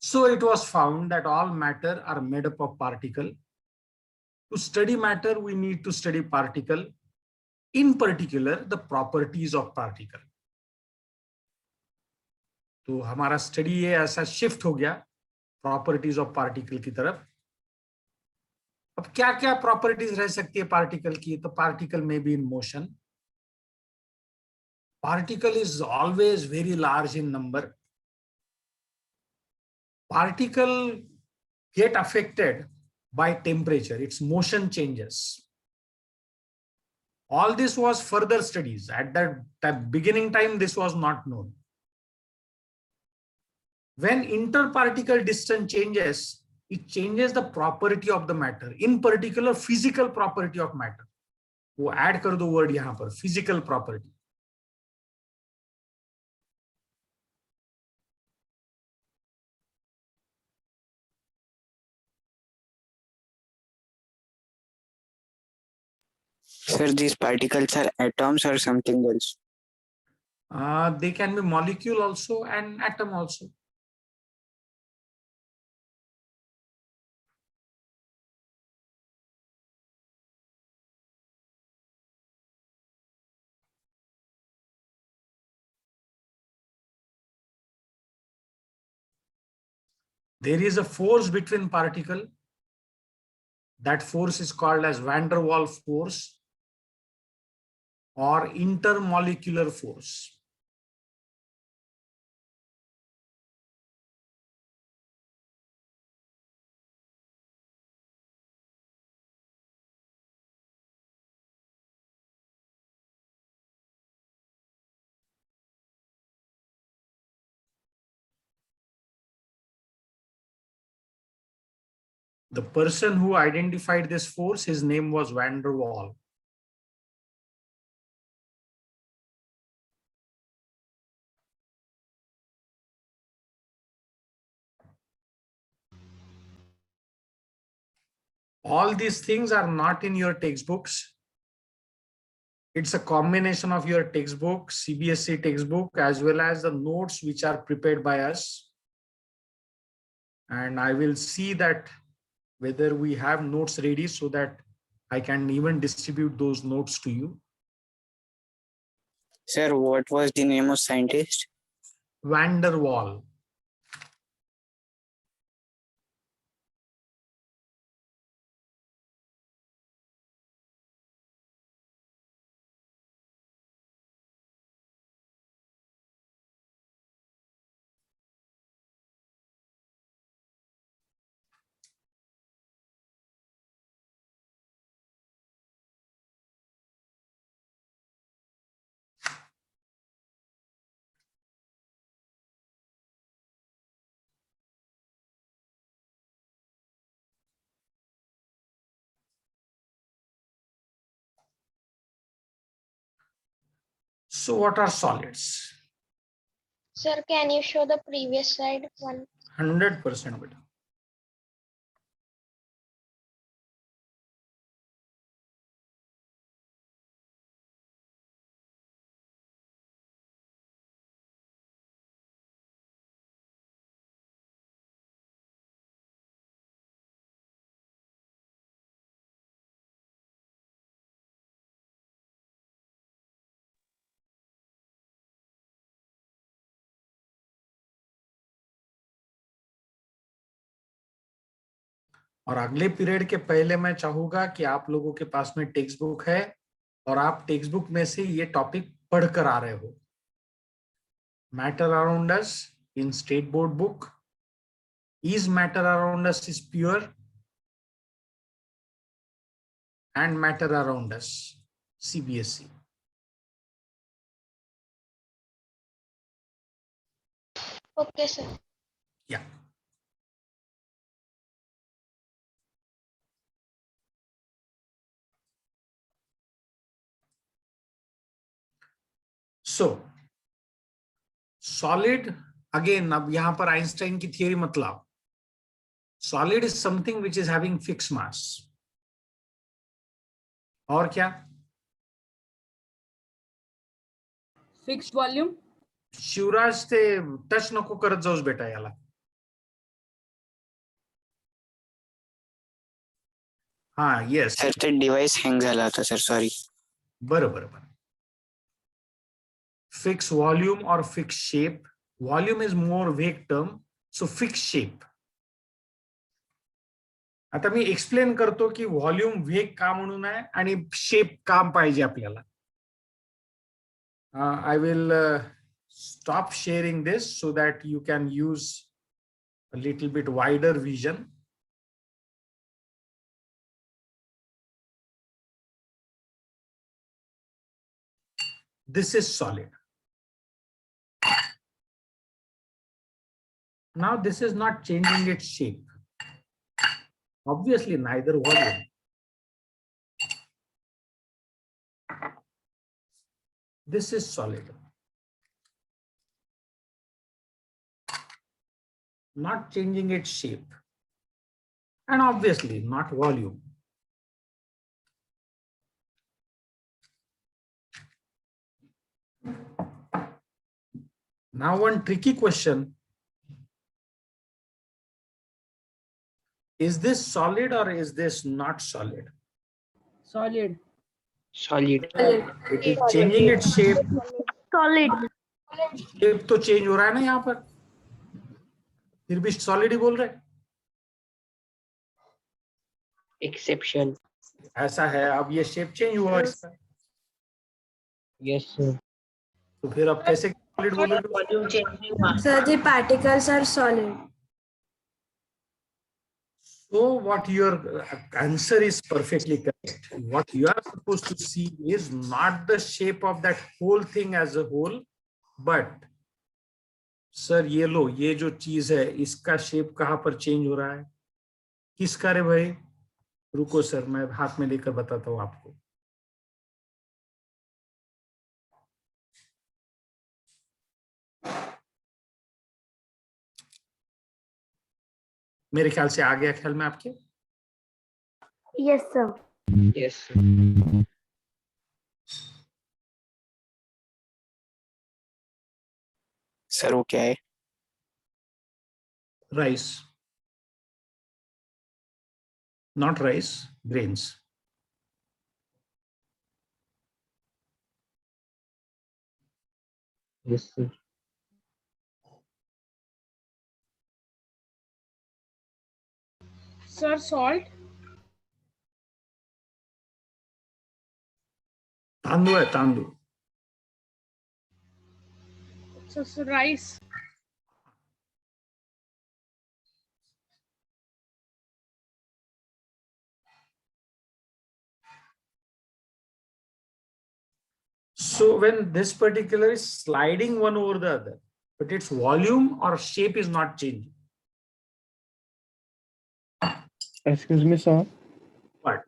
So it was found that all matter are made up of particle. To study matter, we need to study particle, in particular the properties of particle. तो हमारा स्टडी ये ऐसा शिफ्ट हो गया प्रॉपर्टीज ऑफ पार्टिकल की तरफ। अब क्या क्या प्रॉपर्टीज रह सकती है पार्टिकल की? तो पार्टिकल में be in motion, particle is always very large in number, particle get affected by temperature, its motion changes. All this was further studies. At that beginning time, this was not known. When interparticle distance changes, it changes the property of the matter, in particular physical property of matter. वो add कर दो word यहां पर, physical property. Sir, these particles are atoms or something else? They can be molecule also and atom also. There is a force between particle That force is called as van der Waals force or intermolecular force. The person who identified this force, his name was van der Waals. All these things are not in your textbooks. It's a combination of your textbook, CBSE textbook, as well as the notes which are prepared by us. And I will see that whether we have notes ready so that I can even distribute those notes to you. Sir, what was the name of scientist? Van der Waals. So what are solids? Sir, can you show the previous slide one? 100%. Beta. और अगले period के पहले मैं चाहूंगा कि आप लोगों के पास में टेक्स्ट बुक है और आप टेक्स्ट बुक में से ये टॉपिक पढ़कर आ रहे हो. Matter around us in state board book. Is matter around us is pure? And matter around us, CBSE. Okay, sir. Yeah. So, solid, again, अब यहां पर आइंस्टाइन की थियरी मत लाओ. Solid is something which is having fixed mass. और क्या? Fixed volume. Shivraj ते touch नको करत जाऊस बेटा याला. हा, येस. सर ते डिव्हाइस हँग झाला होता सर, सॉरी. बरोबर. Fixed volume or fixed shape. Volume is more vague term, so fixed shape. आता मी एक्सप्लेन करतो की व्हॉल्यूम वेग का म्हणून आहे आणि शेप का पाहिजे आपल्याला. I will stop sharing this so that you can use a little bit wider vision. This is solid. Now this is not changing its shape. Obviously, neither volume. This is solid. Not changing its shape. And obviously not volume. Now one tricky question. Is this solid or is this not solid? Solid. Solid. It is changing its shape. Solid. Shape तो change हो रहा है ना यहाँ पर. फिर भी solid ही बोल रहे. Exception. ऐसा है, अब ये शेप चेंज हुआ इसका, Yes, sir. तो फिर अब कैसे सॉलिड बोलोगे? Volume changing mass. Sir, the particles are solid. So what your answer is perfectly correct. What you are supposed to see is not the shape of that whole thing as a whole, but sir ये लो, ये जो चीज है इसका shape कहाँ पर change हो रहा है, किसका रे भाई? रुको सर, मैं हाथ में लेकर बताता हूँ आपको। मेरे ख्याल से आ गया ख्याल में आपके? Yes, sir. Yes, sir. Sir वो क्या है? Rice, not rice, grains. Yes, sir. Sir, salt. तांदूळ आहे, तांदूळ। So rice. So when this particular is sliding one over the other, but its volume or shape is not changing. Excuse me, sir. What?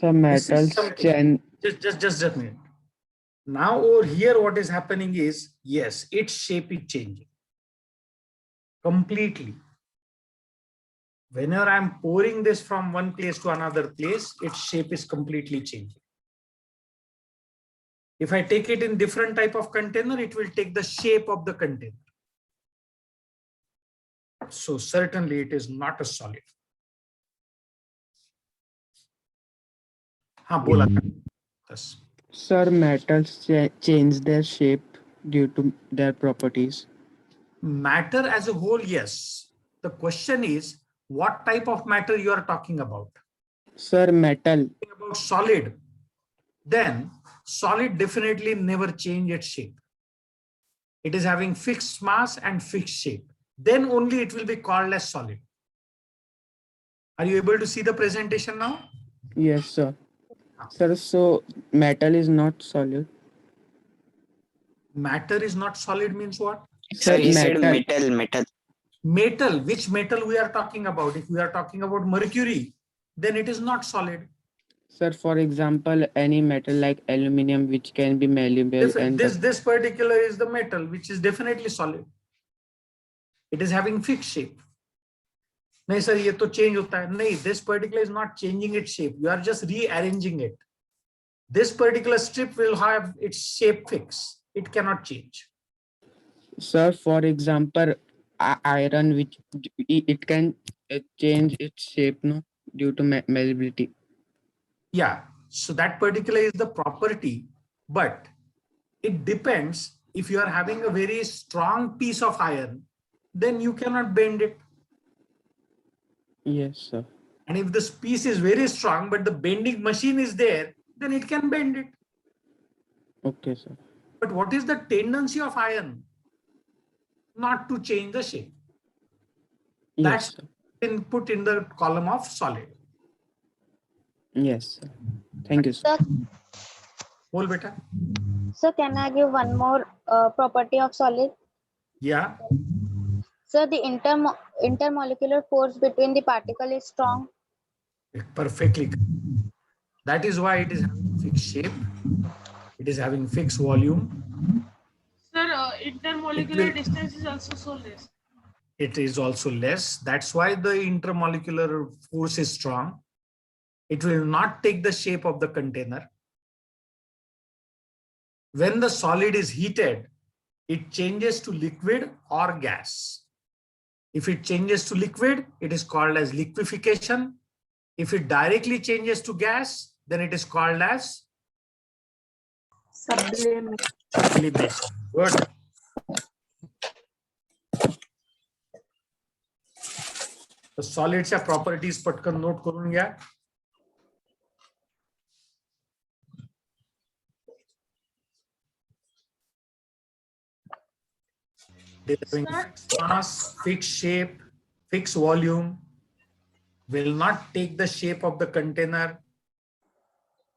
Sir, metals change. Just a minute. Now over here, what is happening is, yes, its shape is changing completely. Whenever I'm pouring this from one place to another place, its shape is completely changing. If I take it in different type of container, it will take the shape of the container. So certainly it is not a solid. हाँ बोला था। Sir, metals change their shape due to their properties. Matter as a whole, yes. The question is, what type of matter you are talking about? Sir, metal. About solid, then solid definitely never change its shape. It is having fixed mass and fixed shape. Then only it will be called as solid. Are you able to see the presentation now? Yes, sir. Sir, so metal is not solid. Matter is not solid means what? Sir, he said metal. Metal, which metal we are talking about? If we are talking about mercury, then it is not solid. Sir, for example, any metal like aluminum, which can be malleable. This particular is the metal, which is definitely solid. It is having fixed shape. नहीं sir, ये तो change होता है। नहीं, this particular is not changing its shape. You are just rearranging it. This particular strip will have its shape fixed. It cannot change. Sir, for example, iron, which it can change its shape, no, due to malleability. Yeah, so that particular is the property, but it depends. If you are having a very strong piece of iron, then you cannot bend it. Yes, sir. And if this piece is very strong, but the bending machine is there, then it can bend it. Okay, sir. But what is the tendency of iron? Not to change the shape. Yes, that's been put in the column of solid. Yes, sir. Thank you, sir. Bol beta. So can I give one more property of solid? Yeah. So the intermolecular force between the particle is strong. Perfectly. That is why it is having fixed shape. It is having fixed volume. Sir, intermolecular distance is also so less. It is also less. That's why the intermolecular force is strong. It will not take the shape of the container. When the solid is heated, it changes to liquid or gas. If it changes to liquid, it is called as liquefaction. If it directly changes to gas, then it is called as Sublimation. sublimation. Good. The solids properties पटकन note करून घ्या. It is having fixed mass, fixed shape, fixed volume, will not take the shape of the container.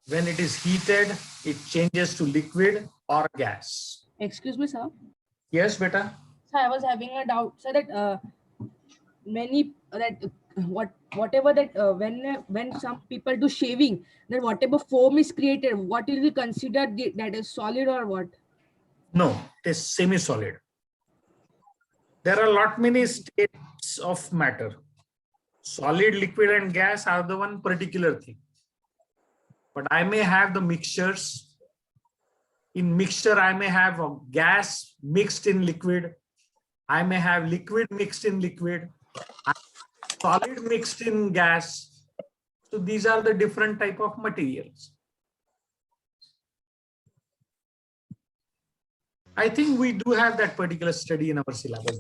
When it is heated, it changes to liquid or gas. Excuse me, sir. Yes, beta. So I was having a doubt, so that whatever that when some people do shaving, then whatever foam is created, what will be considered that is solid or what? No, it is semi-solid. There are a lot many states of matter. Solid, liquid, and gas are the one particular thing. But I may have the mixtures. In mixture, I may have a gas mixed in liquid. I may have liquid mixed in liquid. Solid mixed in gas. So these are the different type of materials. I think we do have that particular study in our syllabus.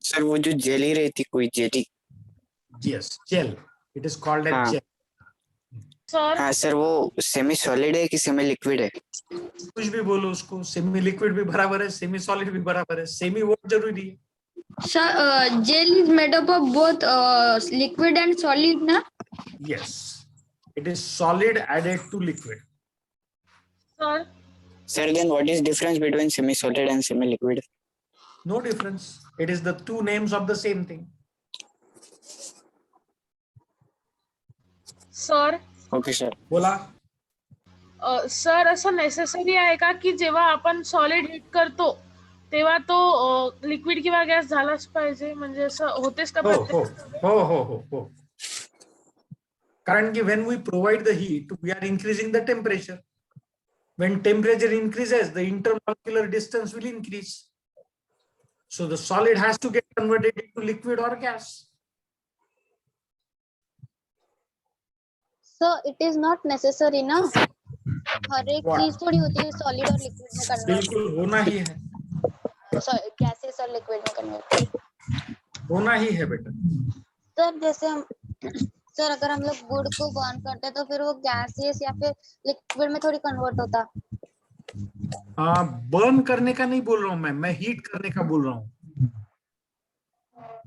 Sir वो जो jelly रहती कोई jelly. Yes, gel. It is called as gel. Sir हाँ sir वो semi solid है कि semi liquid है. कुछ भी बोलो उसको, सेमी लिक्विड भी बराबर है, सेमी सॉलिड भी बराबर है, सेमी वर्ड जरूरी है. Sir, gel is made up of both liquid and solid, na? Yes, it is solid added to liquid. Sir Sir, then what is difference between semi solid and semi liquid? No difference. It is the two names of the same thing. Sir Okay sir. बोला. Sir असं necessary आहे का की जेव्हा आपण solid hit करतो तेव्हा तो लिक्विड किंवा गॅस झालाच पाहिजे, म्हणजे असं होतेच का? हो. कारण की when we provide the heat, we are increasing the temperature. When temperature increases, the intermolecular distance will increase. So the solid has to get converted into liquid or gas. So it is not necessary ना, हर एक चीज थोड़ी होती है solid और liquid में convert. बिल्कुल होना ही है. गैसेस और लिक्विड में कन्वर्ट होना ही है बेटा. सर जैसे हम सर अगर हम लोग गुड़ को बर्न करते हैं तो फिर वो गैसेस या फिर लिक्विड में थोड़ी कन्वर्ट होता. बर्न करने का नहीं बोल रहा हूं मैं हीट करने का बोल रहा हूँ.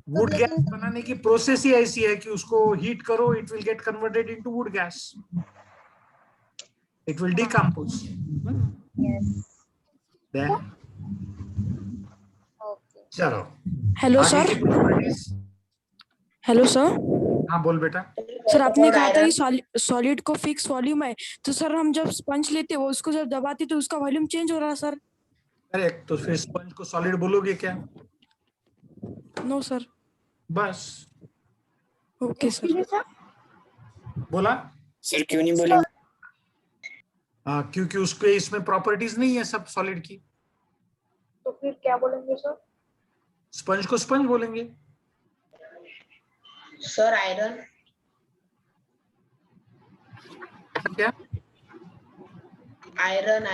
वुड गैस बनाने की प्रोसेस ही ऐसी है कि उसको हीट करो, it will get converted into wood gas. It will decompose. चलो. Hello sir. Hello sir. हाँ बोल बेटा. सर आपने कहा था कि सॉलिड को फिक्स वॉल्यूम है, तो सर हम जब स्पंज लेते हैं वो उसको जब दबाते तो उसका वॉल्यूम चेंज हो रहा है सर. करेक्ट. तो फिर स्पंज को सॉलिड बोलोगे क्या? No sir. बस. Okay sir. बोला सर क्यों नहीं बोले? क्योंकि उसके इसमें प्रॉपर्टीज नहीं है सब सॉलिड की. तो फिर क्या बोलेंगे सर? स्पंज को स्पंज बोलेंगे. Sir iron. क्या? Iron.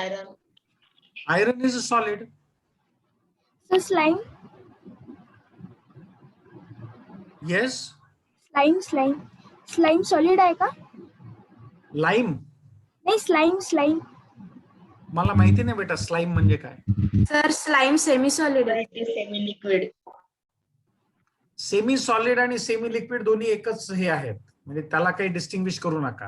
Iron is a solid. So slime. Yes. Slime solid आहे का? लाईम. नाही slime. मला माहिती नाही बेटा स्लाइम म्हणजे काय. सर slime semi solid आहे. Semi liquid. सेमी सॉलिड आणि सेमी लिक्विड दोन्ही एकच हे आहेत, म्हणजे त्याला काही डिस्टिंग्विश करू नका.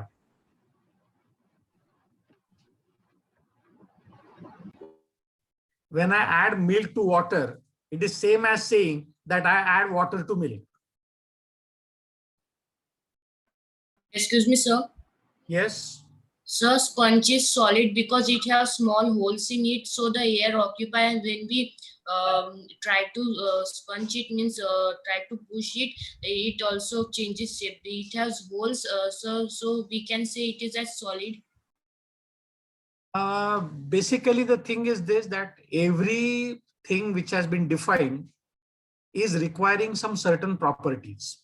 When I add milk to water, it is same as saying that I add water to milk. Excuse me, sir. Yes. Sir, sponge is solid because it has small holes in it, so the air occupies. When we try to sponge it, means try to push it, it also changes shape. It has holes, so we can say it is as solid. Basically, the thing is this, that everything which has been defined is requiring some certain properties.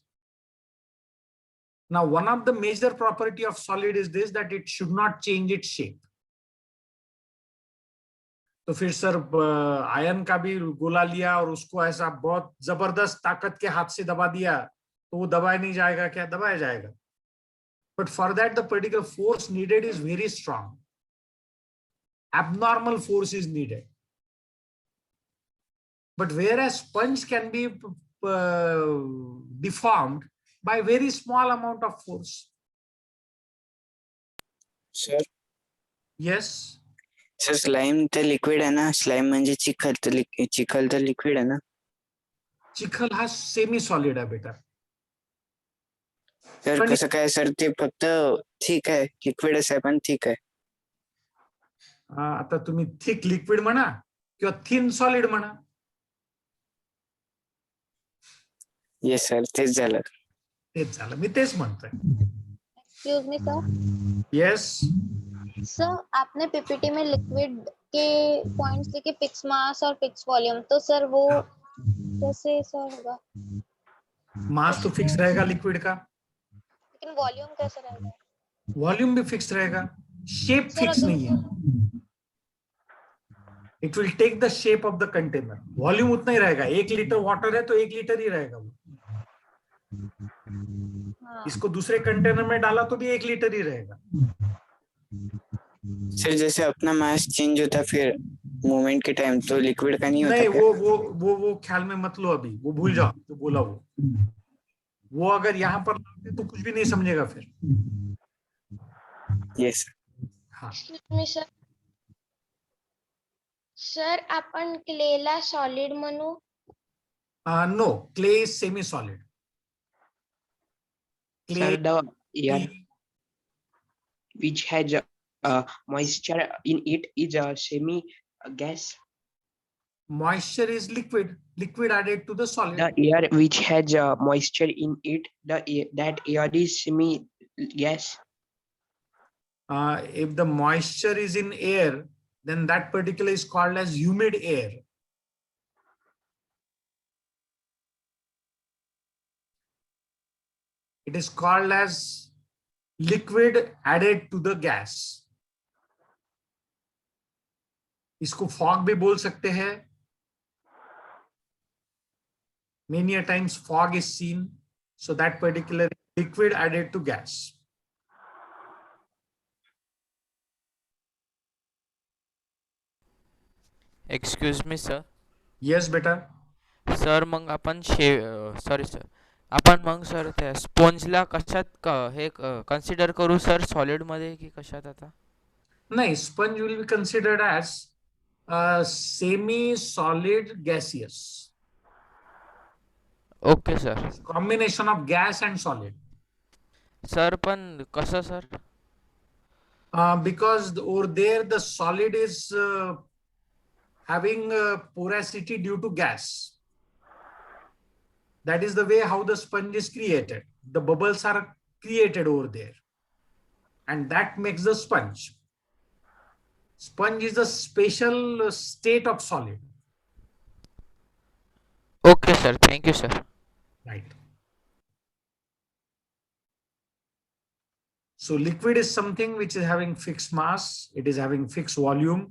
Now, one of the major property of solid is this, that it should not change its shape. तो फिर sir iron का भी गोला लिया और उसको ऐसा बहुत जबरदस्त ताकत के हाथ से दबा दिया तो वो दबाया नहीं जाएगा क्या? दबाया जाएगा. But for that the particular force needed is very strong. abnormal force is needed. But whereas sponge can be deformed by very small amount of force. Sir, Yes. Sir slime तर लिक्विड आहे ना, slime म्हणजे चिखल तर liquid आहे ना. चिखल हा सेमी सॉलिड आहे बेटा. सर कसं काय सर, ते फक्त ठीक आहे, लिक्विडच आहे पण ठीक आहे. आता तुम्ही थिक लिक्विड म्हणा किंवा थिन सॉलिड म्हणा. येस सर, तेच झालं. मी तेच म्हणतोय. Excuse me sir. Yes sir, आपने पीपीटी में लिक्विड के पॉइंट्स लिखे फिक्स मास और फिक्स वॉल्यूम, तो सर वो कैसे सर होगा? मास तो फिक्स रहेगा लिक्विड का, लेकिन वॉल्यूम कैसे रहेगा? वॉल्यूम भी फिक्स रहेगा, शेप फिक्स नहीं है. It will take the shape of the container. Volume उतना ही रहेगा. 1 लीटर वाटर है तो 1 लीटर ही रहेगा वो. इसको दूसरे कंटेनर में डाला तो भी 1 लीटर ही रहेगा. सर जैसे अपना मास चेंज होता फिर मूवमेंट के टाइम, तो लिक्विड का नहीं होता. नहीं, वो ख्याल में मत लो अभी, वो भूल जाओ तो बोला वो अगर यहाँ पर लाते तो कुछ भी नहीं समझेगा फिर. यस. हाँ सर, सर आपण क्लेला सॉलिड म्हणू? No, clay is semi solid. Sir, the air which has moisture in it is a semi gas. Moisture is liquid added to the solid. The air which has moisture in it, that air is semi gas. If the moisture is in air, then that particular is called as humid air. It is called as liquid added to the gas. इसको fog भी बोल सकते हैं. Many a times fog is seen, so that particular liquid added to gas. Excuse me sir. Yes, बेटा. Sir मग आपण sorry sir, आपण मग sir त्या स्पॉन्जला कशात हे कन्सिडर करू सर, सॉलिड मध्ये की कशात? आता नाही, sponge will be considered as semi-solid gaseous. Okay sir. Combination of gas and solid. Sir पण कसं sir? Because over there the solid is having porosity due to gas. That is the way how the sponge is created. The bubbles are created over there, and that makes the sponge. Sponge is a special state of solid. Okay sir, thank you sir. Right. So liquid is something which is having fixed mass, it is having fixed volume.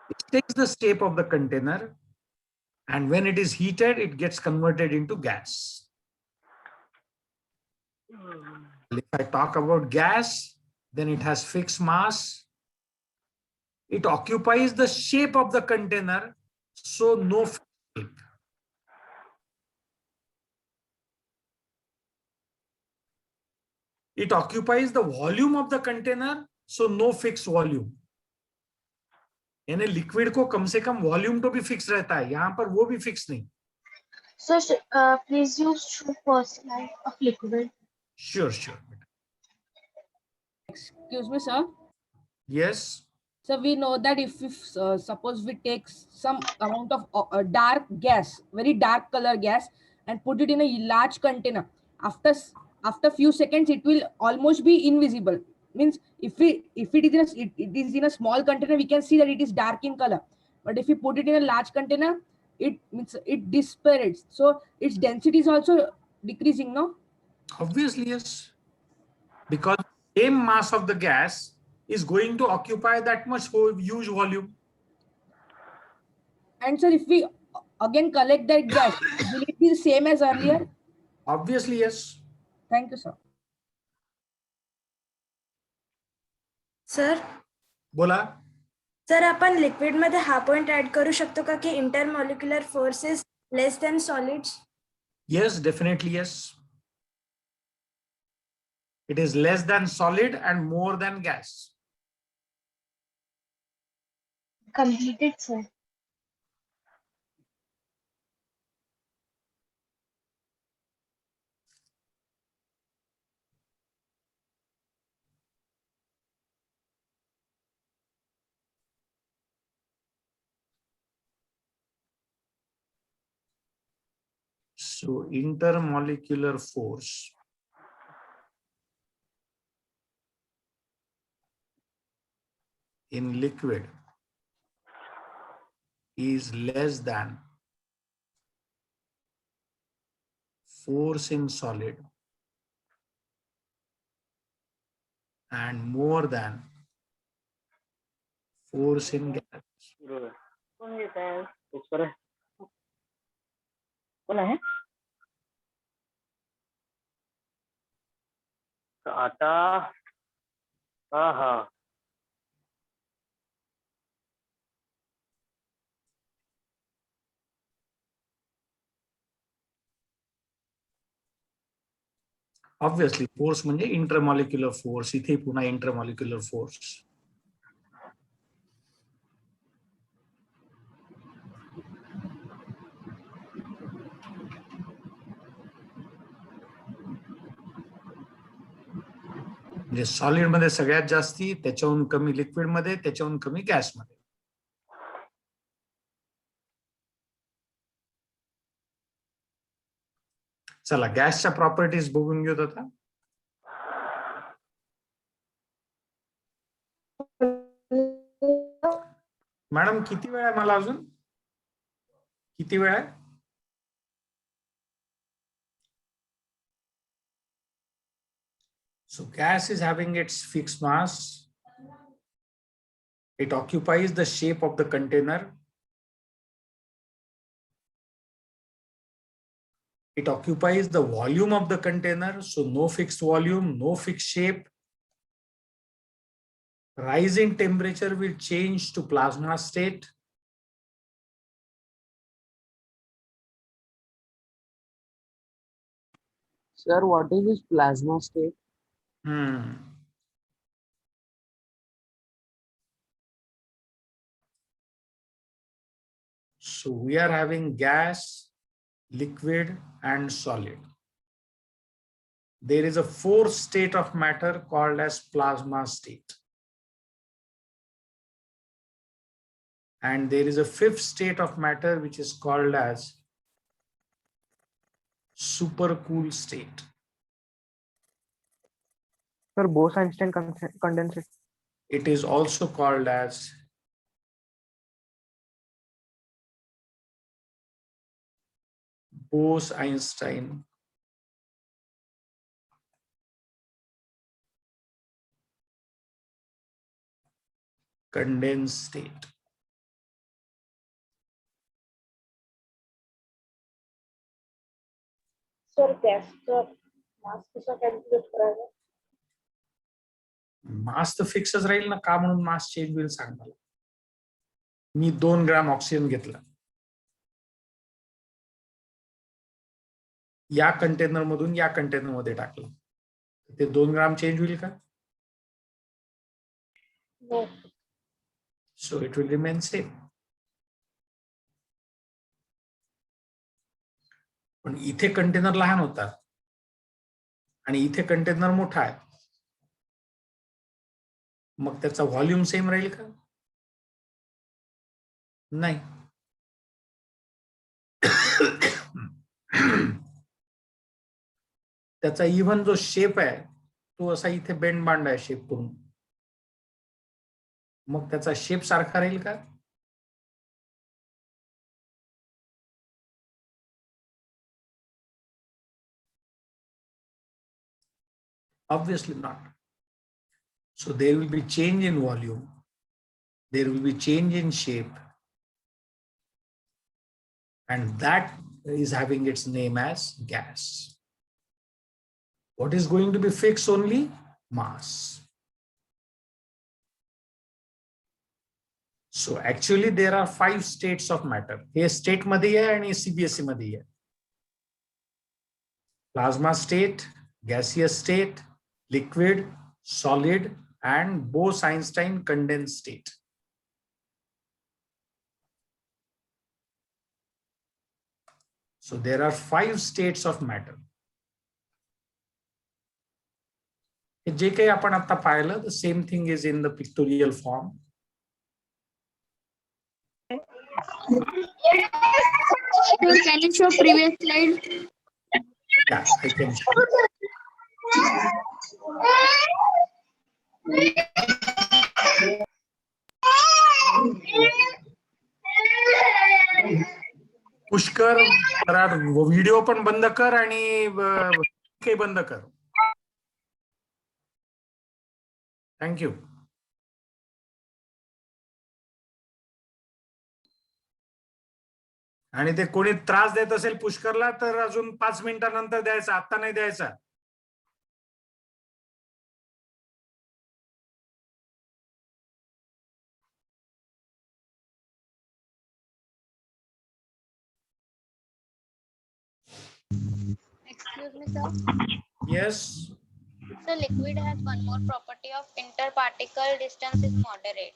It takes the shape of the container, and when it is heated, it gets converted into gas. If I talk about gas, then it has fixed mass. It occupies the shape of the container, so no shape. It occupies the volume of the container, so no fixed volume. यानी liquid को कम से कम volume तो भी fix रहता है, यहाँ पर वो भी फिक्स नहीं. Sir, please use true first slide of liquid. Sure. Excuse me, sir. Yes. So we know that if suppose we take some amount of dark gas, very dark color gas, and put it in a large container, after few seconds it will almost be invisible. Means if it is in a small container, we can see that it is dark in color. But if you put it in a large container, it dissipates. So its density is also decreasing, no? Obviously, yes. Because same mass of the gas is going to occupy that much huge volume. And sir, if we again collect that gas, will it be the same as earlier? Obviously, yes. Thank you, sir. Sir बोला. Sir आपण liquid मध्ये हा point add करू शकतो का की intermolecular force is less than solids? Yes, definitely yes. It is less than solid and more than gas. Completed, sir. So intermolecular force in liquid is less than force in solid and more than force in gas. कोण घेत आहे paper? कोण आहे आता? हा हा. Obviously force म्हणजे intermolecular force. इथे पुन्हा intermolecular force. म्हणजे सॉलिड मध्ये सगळ्यात जास्ती, त्याच्याहून कमी लिक्विड मध्ये, त्याच्याहून कमी गॅस मध्ये. चला गॅसच्या प्रॉपर्टीज बघून घेऊत आता. मॅडम किती वेळ आहे मला अजून? किती वेळ आहे? So gas is having its fixed mass. It occupies the shape of the container. It occupies the volume of the container. So no fixed volume, no fixed shape. Rise in temperature will change to plasma state. Sir, what is this plasma state? So we are having gas, liquid, and solid. There is a fourth state of matter called as plasma state. And there is a fifth state of matter which is called as supercool state. Sir, Bose-Einstein condensate. It is also called as Bose-Einstein condensed state. Sir, गॅसचा मास कसा calculate करायचा? मास तर फिक्सच राहील ना. का म्हणून mass change होईल सांग मला. मी 2 ग्राम ऑक्सिजन घेतला, या कंटेनर मधून या कंटेनर मध्ये टाकलं, ते 2 ग्राम चेंज होईल का? No. So it will remain same. पण इथे कंटेनर लहान होता आणि इथे कंटेनर मोठा आहे, मग त्याचा व्हॉल्यूम सेम राहील का? नाही. त्याचा इव्हन जो शेप आहे तो असा इथे बेंड बांड आहे शेप करून, मग त्याचा शेप सारखा राहील का? Obviously not. So there will be change in volume, there will be change in shape, and that is having its name as gas. What is going to be fixed? Only mass. So actually there are 5 states of matter. हे state मध्ये आहे आणि CBSE मध्ये आहे. Plasma state, gaseous state, liquid, solid, and Bose-Einstein condensed state. So there are 5 states of matter. जे काही आपण आता पाहिलं, the same thing is in the pictorial form. Can you show previous slide? Yeah, I can show. Pushkar जरा video पण बंद कर आणि काही बंद कर. थँक्यू. आणि ते कोणी त्रास देत असेल पुष्करला तर अजून 5 मिनिटांनंतर द्यायचा, आता नाही द्यायचा. Excuse me, sir. Yes. So liquid has one more property of interparticle distance is moderate.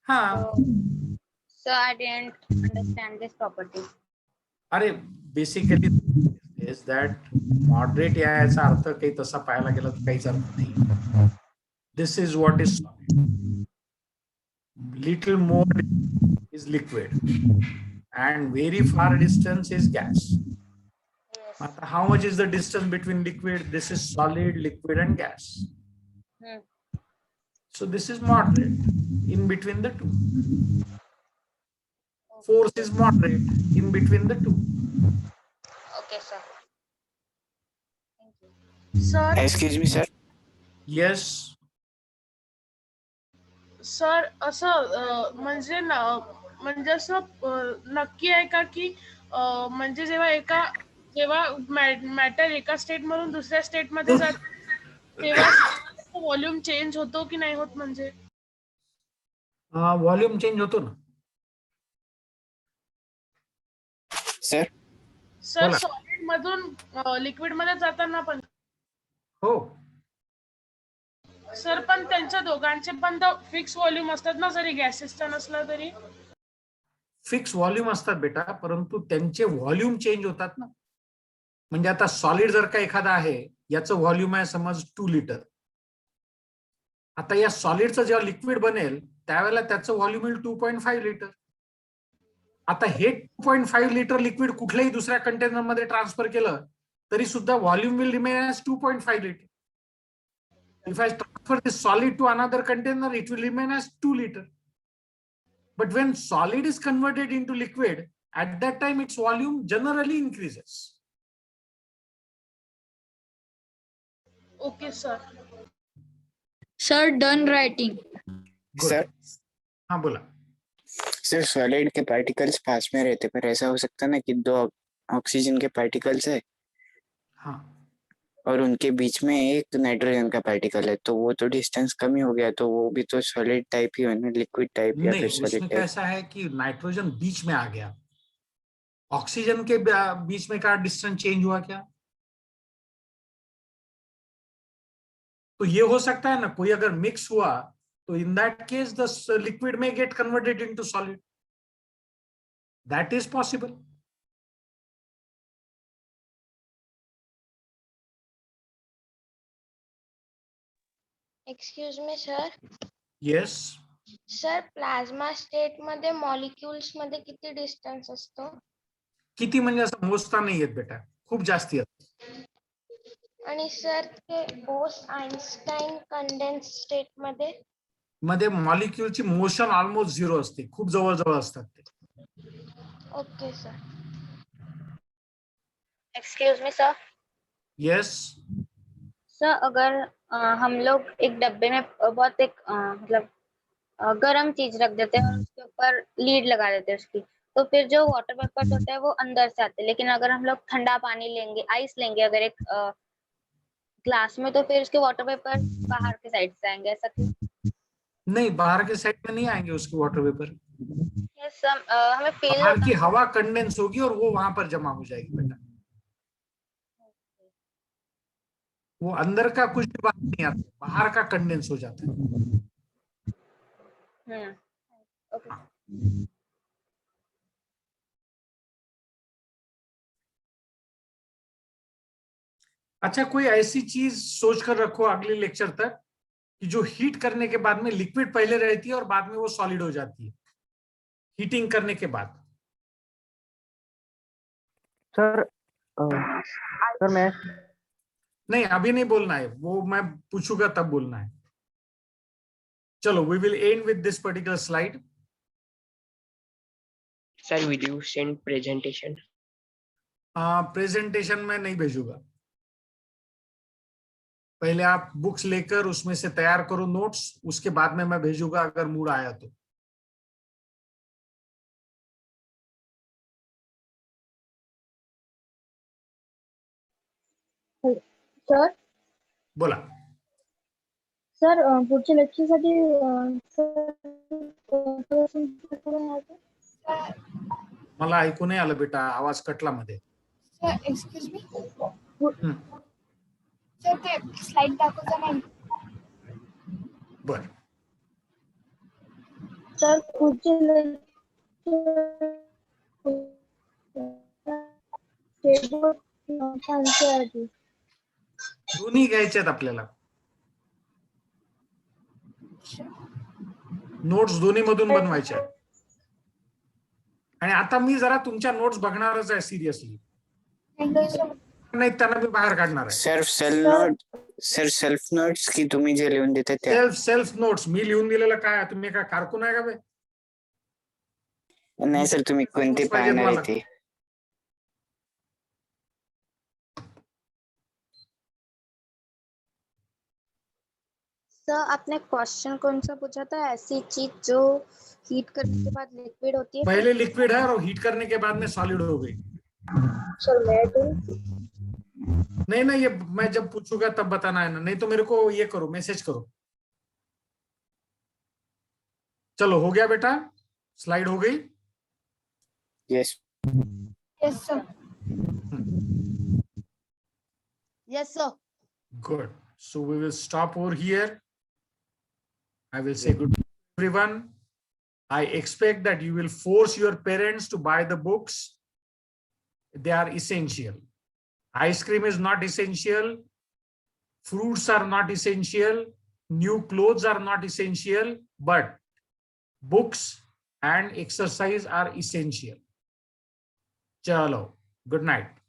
हाँ. So I didn't understand this property. अरे बेसिकली is that moderate याचा अर्थ काही तसा पाहायला गेला तर काहीच अर्थ नाही. This is what is solid. Little more is liquid and very far distance is gas. How much is the distance between liquid? This is solid, liquid, and gas. So this is moderate in between the two. Force is moderate in between the two. Okay, sir. Sir, Excuse me, sir. Yes. Sir असं म्हणजे म्हणजे असं नक्की आहे का की म्हणजे जेव्हा मॅटर एका स्टेट मधून दुसऱ्या स्टेट मध्ये जात तेव्हा व्हॉल्यूम चेंज होतो की नाही होत? म्हणजे व्हॉल्यूम चेंज होतो ना सर. सर सॉलिड मधून लिक्विड मध्ये जाताना पण हो सर, पण त्यांच्या दोघांचे पण फिक्स व्हॉल्यूम असतात ना, जरी गॅसेसचा नसला तरी. फिक्स व्हॉल्यूम असतात बेटा, परंतु त्यांचे व्हॉल्यूम चेंज होतात ना. म्हणजे आता सॉलिड जर का एखादा आहे, याचं व्हॉल्यूम आहे समज 2 लिटर. आता या सॉलिडचं जेव्हा लिक्विड बनेल त्यावेळेला त्याचं व्हॉल्यूम येईल 2.5 लिटर. आता हे 2.5 लिटर लिक्विड कुठल्याही दुसऱ्या कंटेनर मध्ये ट्रान्सफर केलं तरी सुद्धा volume will remain as 2.5 litre. If I transfer this solid to another container, it will remain as 2 liter. But when solid is converted into liquid, at that time its volume generally increases. Okay, sir. Sir, done writing. Sir. हाँ बोला. Sir solid के particles पास में रहते, पर ऐसा हो सकता है ना कि 2 ऑक्सीजन के पार्टिकल्स है. हाँ. और उनके बीच में एक नाइट्रोजन का पार्टिकल है, तो वो तो डिस्टेंस कम ही हो गया, तो वो भी तो सॉलिड टाइप ही है ना, लिक्विड टाइप या फिर सॉलिड उसमें टाइप. कैसा है कि नाइट्रोजन बीच में आ गया, ऑक्सीजन के बीच में का डिस्टेंस चेंज हुआ क्या? तो ये हो सकता है ना, कोई अगर मिक्स हुआ तो in that case the liquid में get converted into solid. That is possible. Excuse me, sir. Yes. Sir, plasma state मध्ये molecules मध्ये किती distance असतो? किती म्हणजे असं मोजता नाही येत बेटा, खूप जास्ती असतं. आणि सर ते बोस आइन्स्टाईन कंडेन्स स्टेट मध्ये मॉलिक्यूलची मोशन ऑलमोस्ट 0 असते, खूप जवळ असतात ते. Okay sir. Excuse me, sir. Yes. Sir अगर हम लोग एक डब्बे में बहुत एक मतलब गर्म चीज रख देते हैं और उसके ऊपर लीड लगा देते हैं उसकी, तो फिर जो वाटर वेपर्स होते हैं वो अंदर से आते हैं. लेकिन अगर हम लोग ठंडा पानी लेंगे, आइस लेंगे अगर एक ग्लास में, तो फिर उसके वाटर वेपर बाहर के साइड से आएंगे. ऐसा क्यों? नहीं, बाहर के साइड में नहीं आएंगे उसके वाटर वेपर। यस सर, हमें फील बाहर की हवा कंडेंस होगी और वो वहां पर जमा हो जाएगी बेटा। वो अंदर का कुछ भी बाहर नहीं आता, बाहर का कंडेंस हो जाता है। ओके। अच्छा, कोई ऐसी चीज सोच कर रखो अगले लेक्चर तक कि जो हीट करने के बाद में लिक्विड पहले रहती है और बाद में वो सॉलिड हो जाती है, हीटिंग करने के बाद। सर सर मैं नहीं, अभी नहीं बोलना है, वो मैं पूछूंगा तब बोलना है। चलो, we will end with this particular slide. Sir, will you send presentation? Presentation में नहीं भेजूंगा, पहले आप बुक्स लेकर उसमें से तैयार करो नोट्स, उसके बाद में मैं भेजूंगा अगर मूड आया तो। सर बोला। सर पुढच्या लेक्चरसाठी मला ऐकू नाही आलं बेटा, आवाज कटला मध्ये। एक्सक्यूज मी सर ते स्लाइड दाखवता नाही बर, सर पुढचे दोन्ही घ्यायच्यात आपल्याला, नोट्स दोन्ही मधून बनवायच्या आहेत। आणि आता मी जरा तुमच्या नोट्स बघणारच आहे सिरियसली, नाही त्यांना मी बाहेर काढणार आहे। सेल्फ नोट्स की तुम्ही जे लिहून देता त्या? सेल्फ नोट्स मी लिहून दिलेलं काय, तुम्ही काय कारकून आहे का बे? नाही सर, तुम्ही कोणते पाहणार आहे ते? सर आपने क्वेश्चन कौन सा पूछा था? ऐसी चीज जो हीट करने के बाद लिक्विड होती है। पहले लिक्विड है और हीट करने के बाद में सॉलिड हो गई। सर नहीं, ये मैं जब पूछूंगा तब बताना है ना, नहीं तो मेरे को ये करो, मैसेज करो। चलो, हो गया बेटा, स्लाइड हो गई? Yes yes sir yes sir. Good. So we will stop over here. I will say good everyone. I expect that you will force your parents to buy the books. They are essential. Ice cream is not essential. Fruits are not essential. New clothes are not essential, but books and exercise are essential. Chalo. Good night.